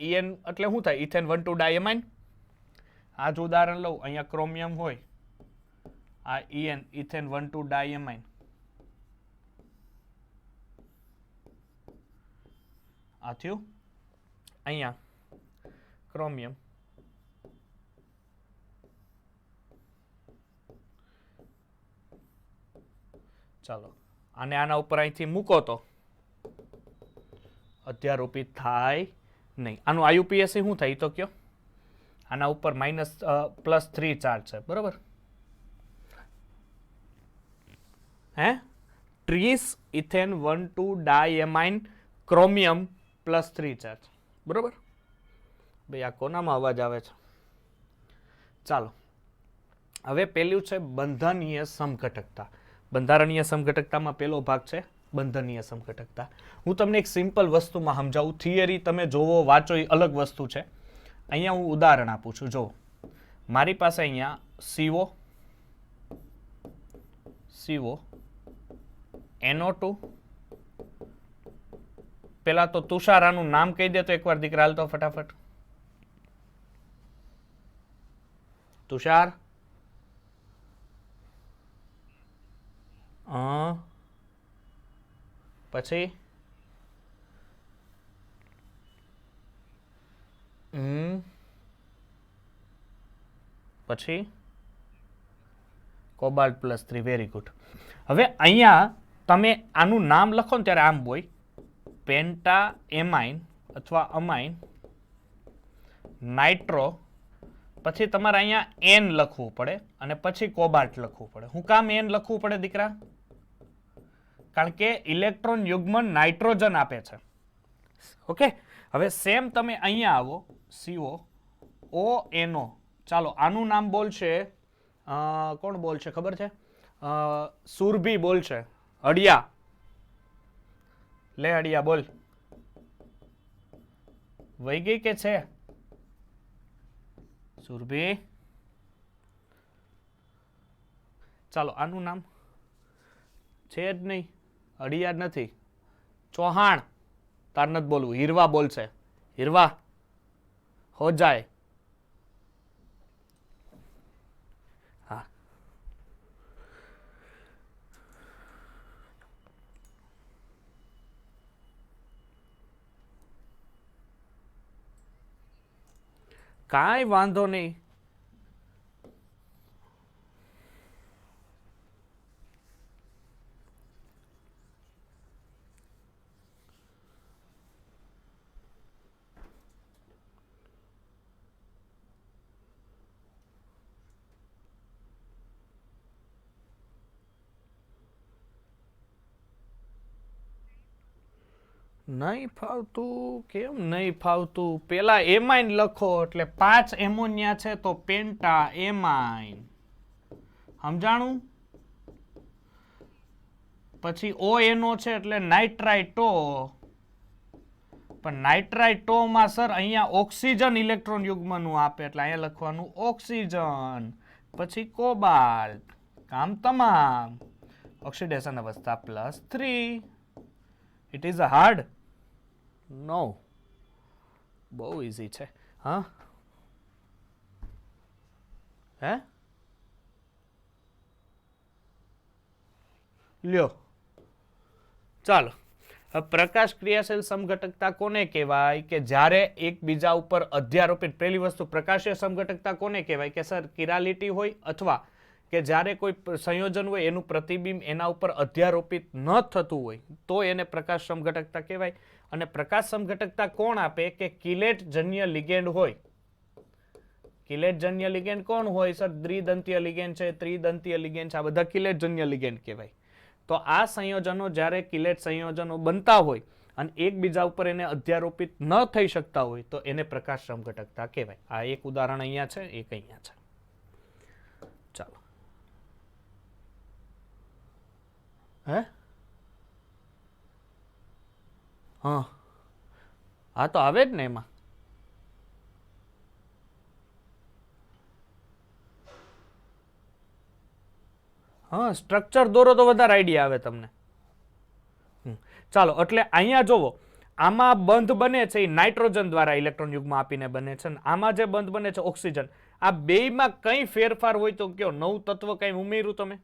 શું થાય? ઇથેન 1,2 ડાયમાઇન. આ જ ઉદાહરણ લઉં, અહીંયા ક્રોમિયમ હોય, આ EN ઇથેન 1,2 ડાયમાઇન. આ થયું અહીંયા ક્રોમિયમ. ચાલો, આને આના ઉપર અહીંથી મૂકો તો અધ્યારોપિત થાય નહીં. આનું IUPAC શું થાય તો કયો? આના ઉપર +3 ચાર્જ છે, બરોબર? હે? ટ્રીસ ઇથેન 1,2 ડાયમાઇન ક્રોમિયમ +3 ચાર્જ, બરોબર? ભાઈ આ કોનામાં અવાજ આવે છે? ચાલો, હવે પેલું છે બંધનીય સમઘટકતા. બંધારણીય સમઘટકતામાં પેલો ભાગ છે બંધનીય સમઘટકતા. હું તમને એક સિમ્પલ વસ્તુમાં સમજાવું. થિયરી તમે જોવો વાંચો એ અલગ વસ્તુ છે. અહીંયા હું ઉદાહરણ આપું છું. જો મારી પાસે અહીંયા CO NO2. પેલા તો તુષારાનું નામ કહી દે તો એકવાર દીકરા હાલ તો ફટાફટ. તુષાર. પછી પછી કોબાલ્ટ +3. Very good. હવે અહીંયા તમે આનું નામ લખો ને ત્યારે આમ હોય પેન્ટા એમાઇન અથવા અમાઇન નાઇટ્રો. પછી તમારે અહીંયા N લખવું પડે અને પછી કોબાલ્ટ લખવું પડે. હું કામ N લખવું પડે દીકરા? કારણ કે ઇલેક્ટ્રોન યુગ્મન નાઇટ્રોજન આપે છે. ઓકે. હવે સેમ તમે અહીંયા આવો COONO. ચાલો આનું નામ બોલશે કોણ બોલશે ખબર છે? સુરભી બોલશે. અડિયા. લે અડિયા બોલ. વહી ગઈ કે છે સુરભી? ચાલો આનું નામ છે જ નહીં. અડિયા નથી. ચૌહાણ. તાર નથી બોલવું. હીરવા બોલશે. હીરવા હો જાય. હા. કાંઈ વાંધો નહીં. નહીં ફાવતું. કેમ નહીં ફાવતું? પેલા એમાઇન લખો એટલે 5 એમોનિયા છે તો પેન્ટા એમાઇન. સમજાણું? પછી ONO છે એટલે નાઇટ્રાઇટો. પણ નાઇટ્રાઇટોમાં સર અહીંયા ઓક્સિજન ઇલેક્ટ્રોન યુગ્મનું આપે એટલે અહીંયા લખવાનું ઓક્સિજન. પછી કોબાલ્ટ. કામ તમામ. ઓક્સિડેશન અવસ્થા +3. It is a hard? No. બહુ ઇઝી છે. હા હે લ્યો. ચાલો. પ્રકાશ ક્રિયાશીલ સમઘટકતા કોને કહેવાય? કે જ્યારે એકબીજા ઉપર અધ્યારોપિત. પહેલી વસ્તુ પ્રકાશીય સમઘટકતા કોને કહેવાય? કે સર કિરાલિટી હોય અથવા કે જ્યારે કોઈ સંયોજન હોય એનું પ્રતિબિંબ એના ઉપર અધ્યારોપિત ન થતું હોય તો એને પ્રકાશ સમઘટકતા કહેવાય. અને પ્રકાશ સમઘટકતા કોણ આપે? કે કિલેટજન્ય લિગેન્ડ હોય. કિલેટજન્ય લિગેન્ડ કોણ હોય? સર દ્વિદંતીય લિગેન્ડ છે, ત્રિદંતીય લિગેન્ડ છે, આ બધા કિલેટજન્ય લિગેન્ડ કહેવાય. તો આ સંયોજનો જ્યારે કિલેટ સંયોજનો બનતા હોય અને એકબીજા ઉપર એને અધ્યારોપિત ન થઈ શકતા હોય તો એને પ્રકાશ સમઘટકતા કહેવાય. આ એક ઉદાહરણ અહીંયા છે, એક અહીંયા છે. ચાલો. હે હા તો આવે જ ને એમાં. હા સ્ટ્રક્ચર દોરો તો વધારે આઈડિયા આવે તમને. ચાલો એટલે અહીંયા જોવો આમાં બંધ બને છે એ નાઇટ્રોજન દ્વારા ઇલેક્ટ્રોન યુગમાં આપીને બને છે. આમાં જે બંધ બને છે ઓક્સિજન. આ બેયમાં કઈ ફેરફાર હોય તો કયો? નવું તત્વ કઈ ઉમેર્યું તમે?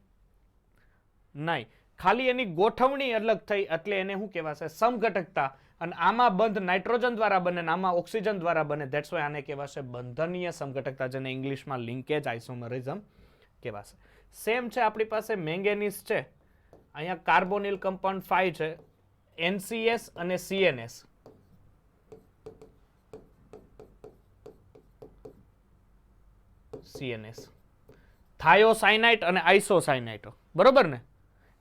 નહીં. ખાલી એની ગોઠવણી અલગ થઈ એટલે એને શું કહેવાશે? સમઘટકતા. અને આમાં બંધ નાઇટ્રોજન દ્વારા બને ને આમાં ઓક્સિજન દ્વારા બને. ધેટ્સ વાય આને કહેવાશે બંધનીય સમઘટકતા, જેને ઇંગ્લિશમાં લિંકેજ આઇસોમરિઝમ કહેવાશે. સેમ છે આપણી પાસે મેંગેનીઝ છે. અહીંયા કાર્બોનિલ કમ્પાઉન્ડ 5 છે, NCS અને CNS. CNS થાયોસાયનાઇટ અને આઇસોસાયનાઇટ. બરોબર ને?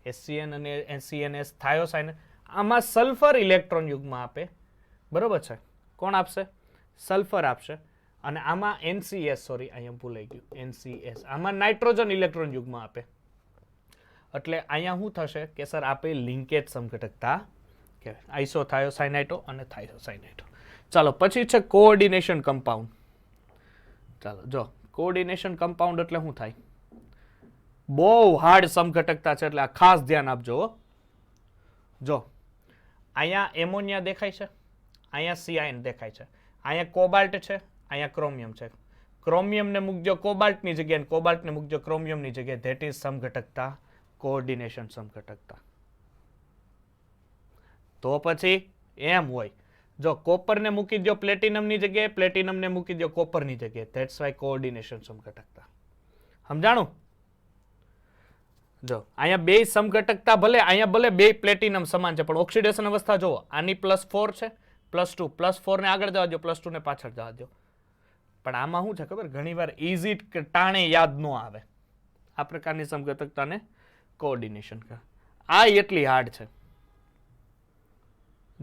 SCN અને CNS થાયોસાયનાઇટ. આમાં સલ્ફર ઇલેક્ટ્રોન યુગમાં આપે. બરોબર છે? કોણ આપશે? સલ્ફર આપશે. અને આમાં NCS, સોરી અહીંયા ભૂલાઈ ગયું, NCS આમાં નાઇટ્રોજન ઇલેક્ટ્રોન યુગ્મ આપે. એટલે અહીંયા શું થશે કે સર આપે લિંકેજ સમઘટકતા કહેવાય, આઇસોથાયોસાયનાઇટો અને થાયોસાયનાઇટો. ચાલો પછી છે કોઓર્ડિનેશન કમ્પાઉન્ડ. ચાલો જો કોઓર્ડિનેશન કમ્પાઉન્ડ એટલે શું થાય, બહુ હાર્ડ સમઘટકતા છે એટલે આ ખાસ ધ્યાન આપજો. જો અહીંયા એમોનિયા દેખાય છે, અહીંયા CN દેખાય છે, અહીંયા કોબાલ્ટ છે, અહીંયા ક્રોમિયમ છે. ક્રોમિયમને મૂકજો કોબાલ્ટની જગ્યાએ, કોબાલ્ટને મૂકજો ક્રોમિયમની જગ્યાએ. ધેટ ઇઝ સમઘટકતા, કોઓર્ડિનેશન સમઘટકતા. તો પછી એમ હોય, જો કોપરને મૂકી દો પ્લેટિનમની જગ્યાએ, પ્લેટિનમને મૂકી દો કોપરની જગ્યાએ. ધેટ્સ વાય કોઓર્ડિનેશન સમઘટકતા. સમજાણું? જો અહીંયા બે સમઘટકતા ભલે અહીંયા ભલે બે પ્લેટિનમ સમાન છે, પણ ઓક્સિડેશન અવસ્થા જુઓ, આની +4 છે, +2, +4 ને આગળ જવા દો, +2 ને પાછળ જવા દો. પણ આમાં શું છે ખબર, ઘણીવાર ઈઝી ટાણે યાદ ન આવે. આ પ્રકારની સમઘટકતાને કોઓર્ડિનેશન કહે. આ એટલી હાર્ડ છે.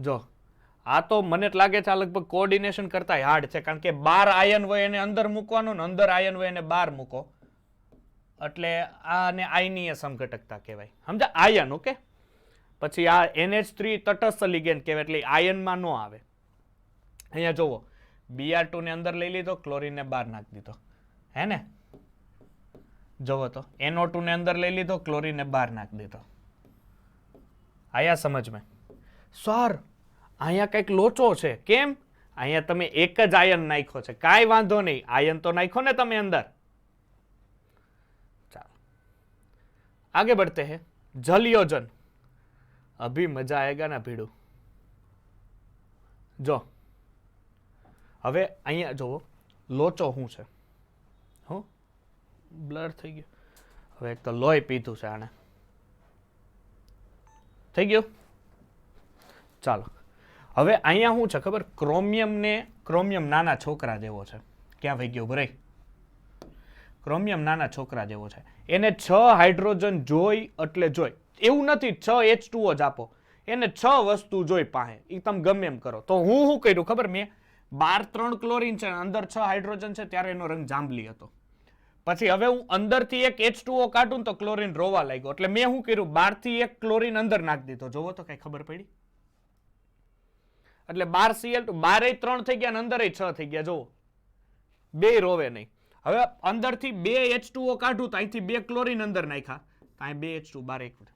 જો આ તો મને લાગે છે આ લગભગ કોઓર્ડિનેશન કરતા હાર્ડ છે, કારણ કે 12 આયન હોય એને અંદર મૂકવાનો ને અંદર આયન હોય એને બહાર મૂકો, એટલે આને આયનીય સમઘટકતા કહેવાય. સમજા? આયન. ઓકે. પછી આ NH3 તટસ્થ લિગેન્ડ કહેવાય, એટલે આયનમાં ન આવે. અહીંયા જોવો, Br2 ને અંદર લઈ લીધો, ક્લોરીન ને બહાર નાખી દીધો, હે ને? જોવો તો NO2 ને અંદર લઈ લીધો, ક્લોરીન ને બહાર નાખી દીધો. આયા સમજમાં? સર અહીંયા કંઈક લોચો છે. કેમ? અહીંયા તમે એક જ આયન નાખ્યો છે. કાંઈ વાંધો નહીં, આયન તો નાખ્યો ને તમે અંદર. ચાલો આગે बढ़ते हैं. જલયોજન. અભી મજા આएगा ના ભીડું. જો હવે અહીંયા જોવો લોચો શું છે. હો બ્લર થઈ ગયો. હવે એક તો લોહી પીધું છે આને. થઈ ગયું? ચાલો હવે અહીંયા શું છે ખબર, ક્રોમિયમ નાના છોકરા જેવો છે. ક્યાં વહી ગયો ભરાઈ? ક્રોમિયમ નાના છોકરા જેવો છે. એને 6 હાઇડ્રોજન જોઈ એટલે જોઈ. એવું નથી 6 H2O જ આપો, એને 6 વસ્તુ જોઈ પાસે. એ તમે ગમે એમ કરો. તો હું શું કર્યું ખબર, મેં 3 ક્લોરીન છે, અંદર 6 હાઇડ્રોજન છે, ત્યારે એનો રંગ જાંબલી હતો. પછી હવે હું અંદરથી એક H2O કાઢું તો ક્લોરીન રોવા લાગ્યો, એટલે મેં શું કર્યું, 12 થી એક ક્લોરીન અંદર નાખી દીધો. જોવો તો કઈ ખબર પડી? એટલે 12 Cl2, 12 3 થઈ ગયા અને અંદર 6 થઈ ગયા. જોવો બે રોવે નહીં. હવે અંદરથી 2 H2O કાઢું તો અહીંથી 2 ક્લોરીન અંદર નાખ્યા, તો અહીં 2 H2, 12 1.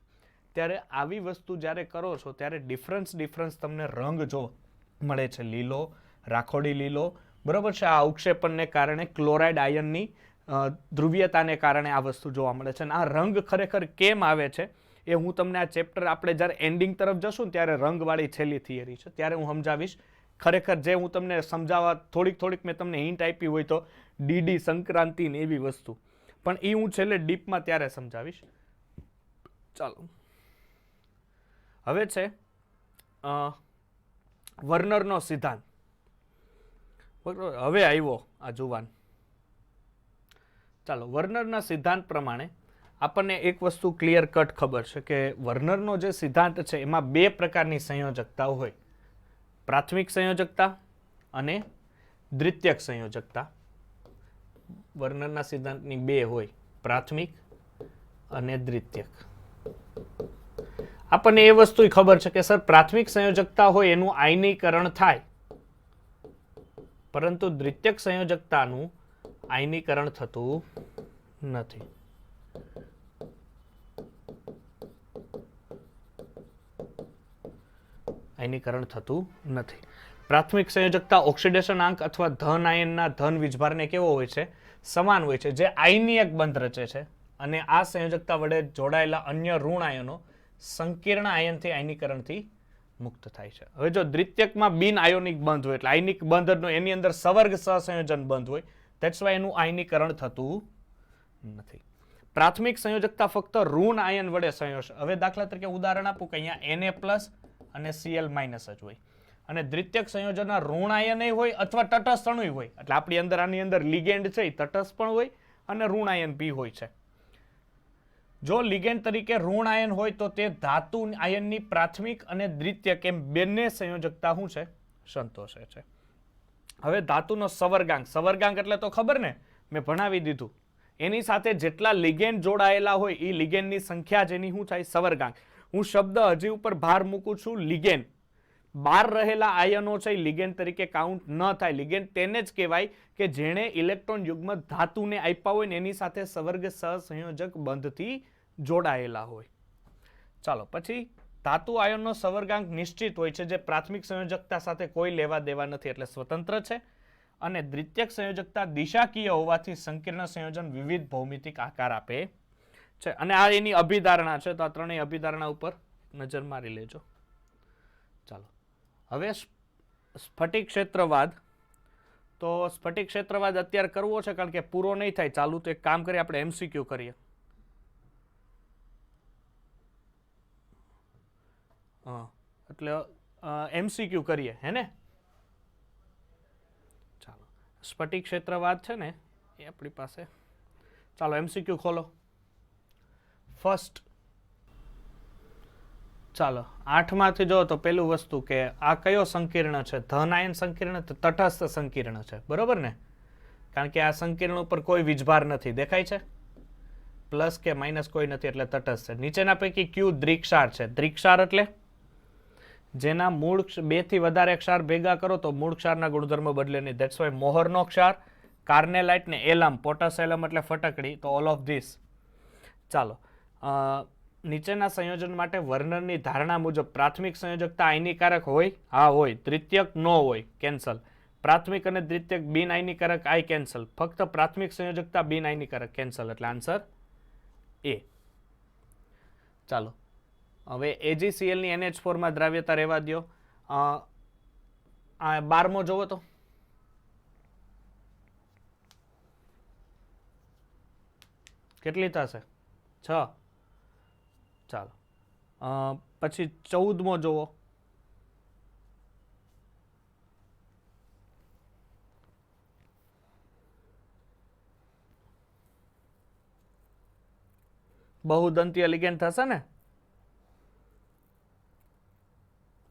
ત્યારે આવી વસ્તુ જ્યારે કરો છો ત્યારે ડિફરન્સ તમને રંગ જો મળે છે, લીલો, રાખોડી લીલો, બરોબર છે. આ ઉક્ષેપણને કારણે ક્લોરાઇડ આયનની ધ્રુવીયતાને કારણે આ વસ્તુ જોવા મળે છે. અને આ રંગ ખરેખર કેમ આવે છે એ હું તમને આ ચેપ્ટર આપણે જ્યારે એન્ડિંગ તરફ જશું ને ત્યારે રંગવાળી છેલ્લી થિયરી છે ત્યારે હું સમજાવીશ. ખરેખર જે હું તમને સમજાવવા થોડીક મેં તમને હિન્ટ આપી હોય તો ડીડી સંક્રાંતિ ને એવી વસ્તુ, પણ એ હું છેલ્લે ડીપમાં ત્યારે સમજાવીશ. ચાલો હવે છે વર્નરનો સિદ્ધાંત. હવે આવ્યો આ જુવાન. ચાલો વર્નરના સિદ્ધાંત પ્રમાણે આપણને એક વસ્તુ ક્લિયર કટ ખબર છે કે વર્નરનો જે સિદ્ધાંત છે એમાં 2 પ્રકારની સંયોજકતા હોય, પ્રાથમિક સંયોજકતા અને દ્વિતીયક સંયોજકતા. વર્નરના સિદ્ધાંતની 2 હોય, પ્રાથમિક અને દ્વિતીયક. આપણને એ વસ્તુ ખબર છે કે સર પ્રાથમિક સંયોજકતા હોય એનું આયનીકરણ થાય, પરંતુ દ્વિતીયક સંયોજકતાનું આયનીકરણ થતું નથી. આયનીકરણ થતું નથી. પ્રાથમિક સંયોજકતા ઓક્સિડેશન આંક અથવા ધન આયનના ધન વીજભારને કેવો હોય છે, સમાન હોય છે, જે આયનીયક બંધ રચે છે. અને આ સંયોજકતા વડે જોડાયેલા અન્ય ઋણ આયનો સંકીર્ણ આયનથી આયનીકરણથી મુક્ત થાય છે. હવે જો દ્વિતીયકમાં બિન આયોનિક બંધ હોય એટલે આયનિક બંધ એની અંદર સવર્ગ સહસંયોજન બંધ હોય, ધેટ્સ વાય એનું આયનીકરણ થતું નથી. પ્રાથમિક સંયોજકતા ફક્ત ઋણ આયન વડે સંયોજન. હવે દાખલા તરીકે ઉદાહરણ આપું કે અહીંયા Na+ અને Cl- જ હોય, અને દ્વિતીયક સંયોજનના ઋણ આયન હોય અથવા તટસ્થ અણુ હોય, એટલે આપણી અંદર આની અંદર લિગેન્ડ છે એ તટસ્થ પણ હોય અને ઋણ આયન બી હોય છે. જો લિગેન્ડ તરીકે ઋણ આયન હોય તો તે ધાતુ આયનની પ્રાથમિક અને દ્વિતીયક એમ બંને સંયોજકતા શું છે, સંતોષે છે. હવે ધાતુનો સવર્ગાંક, સવર્ગાંક એટલે તો ખબર ને, મેં ભણાવી દીધું. એની સાથે જેટલા લિગેન્ડ જોડાયેલા હોય એ લિગેન્ડની સંખ્યા જેની શું થાય, સવર્ગાંક. હું શબ્દ હજી ઉપર ભાર મૂકું છું, લિગેન્ડ. બહાર રહેલા આયનો છે એ લિગેન્ડ તરીકે કાઉન્ટ ન થાય. લિગેન્ડ તેને જ કહેવાય કે જેણે ઇલેક્ટ્રોન યુગ્મ ધાતુને આપ્યા હોય ને એની સાથે સવર્ગ સહસંયોજક બંધથી જોડાયેલા હોય. ચાલો પછી ધાતુ આયનનો સવર્ગાંક નિશ્ચિત હોય છે, જે પ્રાથમિક સંયોજકતા સાથે કોઈ લેવા દેવા નથી એટલે સ્વતંત્ર છે. અને દ્વિતીયક સંયોજકતા દિશાકીય હોવાથી સંકીર્ણ સંયોજન વિવિધ ભૌમિતિક આકાર આપે છે. અને આ એની અભિધારણા છે, તો આ ત્રણેય અભિધારણા ઉપર નજર મારી લેજો. ચાલો હવે સ્ફટિક ક્ષેત્રવાદ. તો સ્ફટિક ક્ષેત્રવાદ અત્યારે કરવો છે કારણ કે પૂરો નહીં થાય ચાલુ, તો એક કામ કરીએ, આપણે એમસીક્યુ કરીએ. હા એટલે એમસીક્યુ કરીએ હે ને. ચાલો સ્ફટિક ક્ષેત્રવાદ છે ને એ આપણી પાસે. ચાલો એમસીક્યુ ખોલો. ફર્સ્ટ ચાલો 8 માંથી જો તો પેલું વસ્તુ કે આ કયો સંકીર્ણ છે, ધન આયન સંકીર્ણ, તટસ્થ સંકીર્ણ છે, બરોબર ને? કારણ કે આ સંકીર્ણ ઉપર કોઈ વીજભાર નથી, દેખાય છે? પ્લસ કે માઇનસ કોઈ નથી એટલે તટસ્થ છે. નીચેના પૈકી કયું દ્વિક્ષાર છે? દ્વિક્ષાર એટલે જેના મૂળ 2 થી વધારે ક્ષાર ભેગા કરો તો મૂળ ક્ષારના ગુણધર્મ બદલે નહીં. ધેટ્સ વાય મોહરનો ક્ષાર, કાર્નેલાઇટ ને એલમ. પોટસ એલમ એટલે ફટકડી. તો ઓલ ઓફ ધીસ. ચાલો નીચેના સંયોજન માટે વર્નરની ધારણા મુજબ પ્રાથમિક સંયોજકતા આયનીકારક હોય? હા હોય. દ્વિતીયક નો હોય, કેન્સલ. પ્રાથમિક અને દ્વિતીયક બિન આયનીકારક, આઈ કેન્સલ. ફક્ત પ્રાથમિક સંયોજકતા બિન આયનીકારક, કેન્સલ. એટલે આન્સર એ. ચાલો હવે AgCl ની NH4 માં દ્રાવ્યતા રહેવા દો. આ 12મો જોવો તો કેટલી થશે? 6. ચાલો પછી 14મો જોવો. બહુદંતીય લિગેન્ડ થશે ને?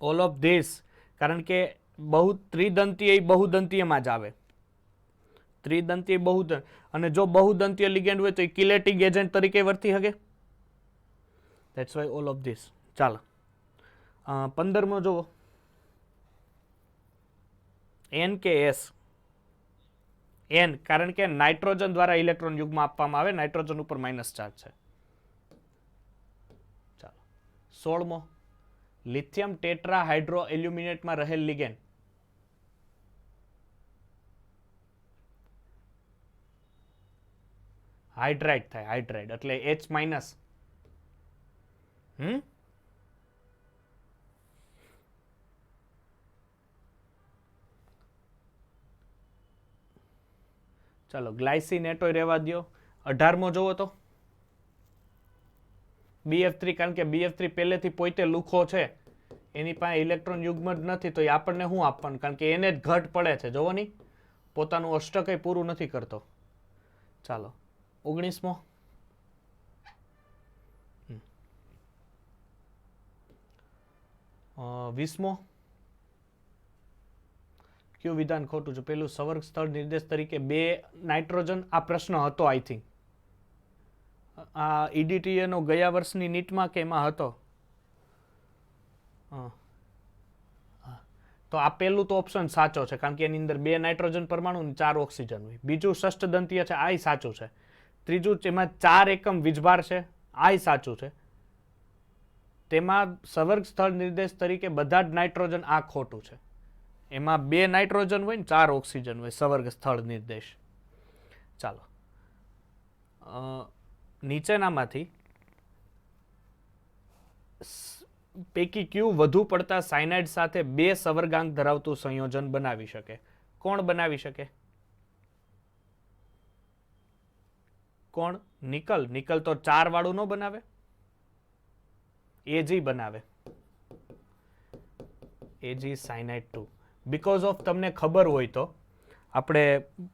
All of this. કારણ કે ત્રિદંતીય બહુદંતીયમાં જ આવે. ત્રિદંતીય બહુદંત, અને જો બહુદંતીય લિગેન્ડ હોય તો એ કિલેટિક એજન્ટ તરીકે વર્તી શકે. That's why all of this. ચાલો 15મો જુઓ. N કે S? N, કારણ કે નાઇટ્રોજન દ્વારા ઇલેક્ટ્રોન યુગ્મ આપવામાં આવે, નાઇટ્રોજન ઉપર માઇનસ ચાર્જ છે. ચાલો 16મો. લિથિયમ ટેટ્રા હાઇડ્રો એલ્યુમિનેટમાં રહેલ લિગેન્ડ. હાઇડ્રાઇડ થાય, હાઇડ્રાઇડ એટલે H માઇનસ. ચાલો ગ્લાયસિનેટોય રહેવા દો. 18મો જોવો તો BF3, કારણ કે BF3 પહેલેથી પોતે લુખો છે, એની પાસે ઇલેક્ટ્રોન યુગ્મ જ નથી, તો એ આપણને શું આપવાનું? કારણ કે એને જ ઘટ પડે છે, જોવો નહીં, પોતાનું અષ્ટક પૂરું નથી કરતો. ચાલો 19મો. અ 20મો. કયું વિધાન ખોટું છે? પેલું સવર્ગ સ્થળ નિર્દેશ તરીકે 2 નાઇટ્રોજન. આ પ્રશ્ન હતો આઈ થિંક. આ EDTA નો ગયા વર્ષની નીટમાં કે એમાં હતો? તો આ પહેલું તો ઓપ્શન સાચો છે, કારણ કે એની અંદર 2 નાઇટ્રોજન પરમાણુ અને 4 ઓક્સિજન હોય. બીજું ષષ્ઠદંતીય છે, આ સાચું છે. ત્રીજું એમાં 4 એકમ વીજભાર છે, આ સાચું છે. તેમાં સવર્ગ સ્થળ નિર્દેશ તરીકે બધા જ નાઇટ્રોજન, આ ખોટું છે. એમાં 2 નાઇટ્રોજન હોય ને 4 ઓક્સિજન હોય સવર્ગ સ્થળ નિર્દેશ. ચાલો નીચેનામાંથી પૈકી કયું વધુ પડતા સાયનાઇડ સાથે 2 સવર્ગાંક ધરાવતું સંયોજન બનાવી શકે? કોણ બનાવી શકે? કોણ? નિકલ. નિકલ તો 4 વાળું ન બનાવે, Ag બનાવે. Ag cyanide 2. બીકોઝ ઓફ તમને ખબર હોય તો આપણે,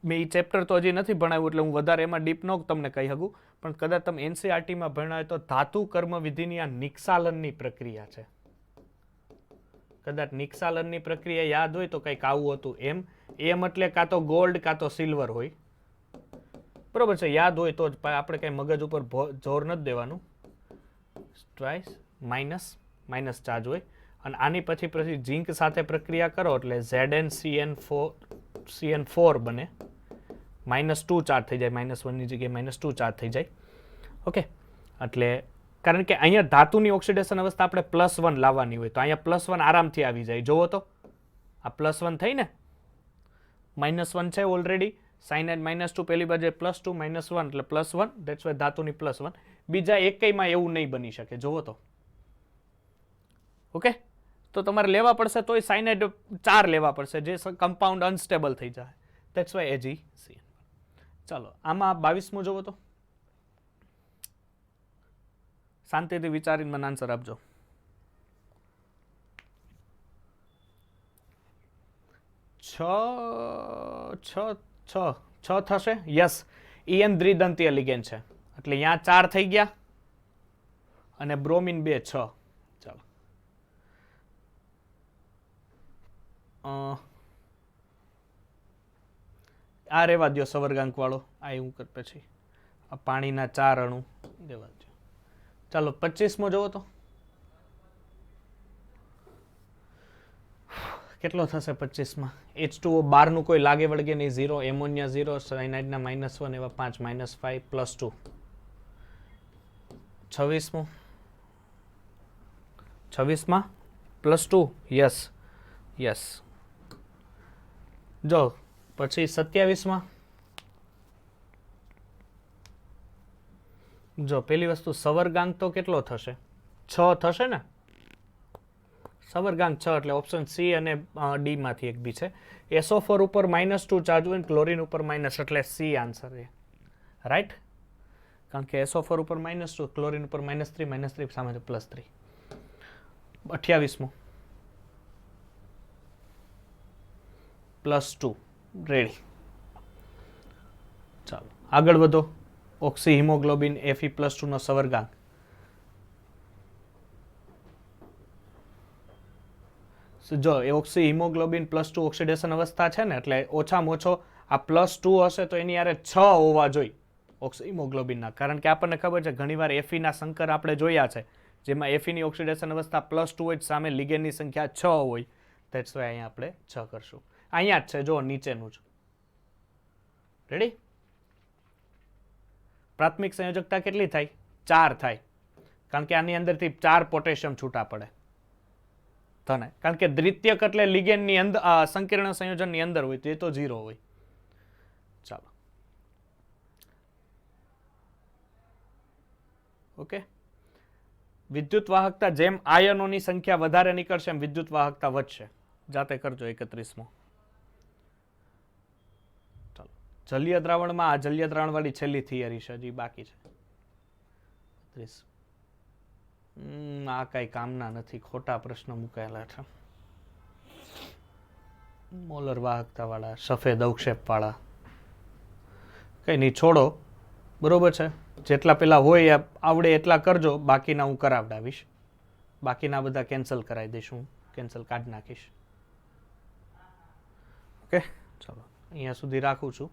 મેં એ ચેપ્ટર તો હજી નથી ભણાવ્યું એટલે હું વધારે એમાં ડીપ ન તમને કહી શકું, પણ કદાચ તમે NCERTમાં ભણ્યા હોય તો ધાતુ કર્મ વિધિની આ નિક્ષાલનની પ્રક્રિયા છે. કદાચ નિક્સાલનની પ્રક્રિયા યાદ હોય તો કંઈક આવું હતું. એમ એટલે કાં તો ગોલ્ડ કાં તો સિલ્વર હોય. બરોબર છે, યાદ હોય તો જ. આપણે કંઈ મગજ ઉપર જોર નથી દેવાનું. ટ્વાઇસ માઇનસ ચાર્જ હોય. અને આની પછી ઝીંક સાથે પ્રક્રિયા કરો એટલે ZnCN4 બને. -2 ચાર્જ થઈ જાય. -1 ની જગ્યાએ -2 ચાર્જ થઈ જાય. ઓકે, એટલે કારણ કે અહીંયા ધાતુની ઓક્સિડેશન અવસ્થા આપણે +1 લાવવાની હોય તો અહીંયા +1 આરામથી આવી જાય. જોવો તો આ +1 થઈ ને, -1 છે ઓલરેડી. સાઇનાઇડ -2, પહેલી બાજુ +2 -1 એટલે +1. ધેટ્સ વાય ધાતુની +1. બીજા એકમાં એવું નહીં બની શકે. જોવો તો ઓકે, તો તમારે લેવા પડશે તોય સાઇનાઇડ 4 લેવા પડશે, જે કમ્પાઉન્ડ અનસ્ટેબલ થઈ જાય. That's why AgCN. ચાલો આમાં 22મું જોવો તો, શાંતિથી વિચારીને મને આન્સર આપજો. છ થશે. યસ, EN દ્વિદંતીય લિગેન્ડ છે એટલે અહીંયા 4 થઈ ગયા અને બ્રોમિન 2 6. ચાલો આ રેવા દો સવર્ગાંક વાળો. આ હું કર પછી આ પાણીના 4 અણુ દેવા દો. ચાલો 25મો જોવો તો કેટલો થશે 25માં? H2O બારનું કોઈ લાગે વળગે નહીં, 0. એમોનિયા 0, સાયનાઇડના -1 એવા 5 -5 +2. 26મો, 26માં +2. યસ. જો પછી 27માં જો પેલી વસ્તુ સવર્ગાંક તો કેટલો થશે? 6 થશે ને. સવર્ગાંક 6 એટલે ઓપ્શન સી અને ડી માંથી એક બી છે. SO4 ઉપર -2 ચાર્જ હોય, ક્લોરીન ઉપર માઇનસ, એટલે સી આન્સર છે. રાઈટ, કારણ કે SO4 ઉપર -2, ક્લોરીન ઉપર -3 સામે છે +3. 28મો +2 રેડી. ચાલો આગળ વધો. ઓક્સી હિમોગ્લોબિન Fe+2 નો સવર્ગાંક જો ઓક્સી હિમોગ્લોબિન +2 ઓક્સિડેશન અવસ્થા છે ને, એટલે ઓછામાં ઓછો આ +2 હશે તો એની યારે 6 હોવા જોઈએ ઓક્સી હિમોગ્લોબિનના. કારણ કે આપણને ખબર છે ઘણીવાર Fe ના સંકર આપણે જોયા છે જેમાં Fe ની ઓક્સિડેશન અવસ્થા +2 હોય, સામે લિગેન્ડની સંખ્યા 6 હોય. ધેટ્સ વાય અહીંયા આપણે 6 કરશું. અહીંયા જ છે જો નીચેનું જ. રેડી. પ્રાથમિક સંયોજકતા કેટલી થાય? 4 થાય, કારણ કે આની અંદરથી 4 પોટેશિયમ છૂટા પડે. કારણ કે દ્વિતીયક એટલે લિગેન્ડની અંદર સંકીર્ણ સંયોજનની અંદર હોય તો એ તો 0 હોય. ચાલો ઓકે. વિદ્યુત વાહકતા જેમ આયનોની સંખ્યા વધારે નીકળશે એમ વિદ્યુત વાહકતા વધશે. જાતે કરજો 31મો. ચાલો જલીય દ્રાવણમાં આ જલીય દ્રાવણ વાળી છેલ્લી થિયરી છે, હજી બાકી છે. 30. આ કઈ કામના નથી, ખોટા પ્રશ્ન મુકાયેલા છે. મોલર વાહકતા વાળા, સફેદ અવક્ષેપ વાળા, કઈ નહીં, છોડો. બરોબર છે, જેટલા પેલા હોય આવડે એટલા કરજો, બાકીના હું કરાવડાવીશ. બાકીના બધા કેન્સલ કરાવી દઈશ, હું કેન્સલ કાઢી નાખીશ. ઓકે, ચલો અહીંયા સુધી રાખું છું.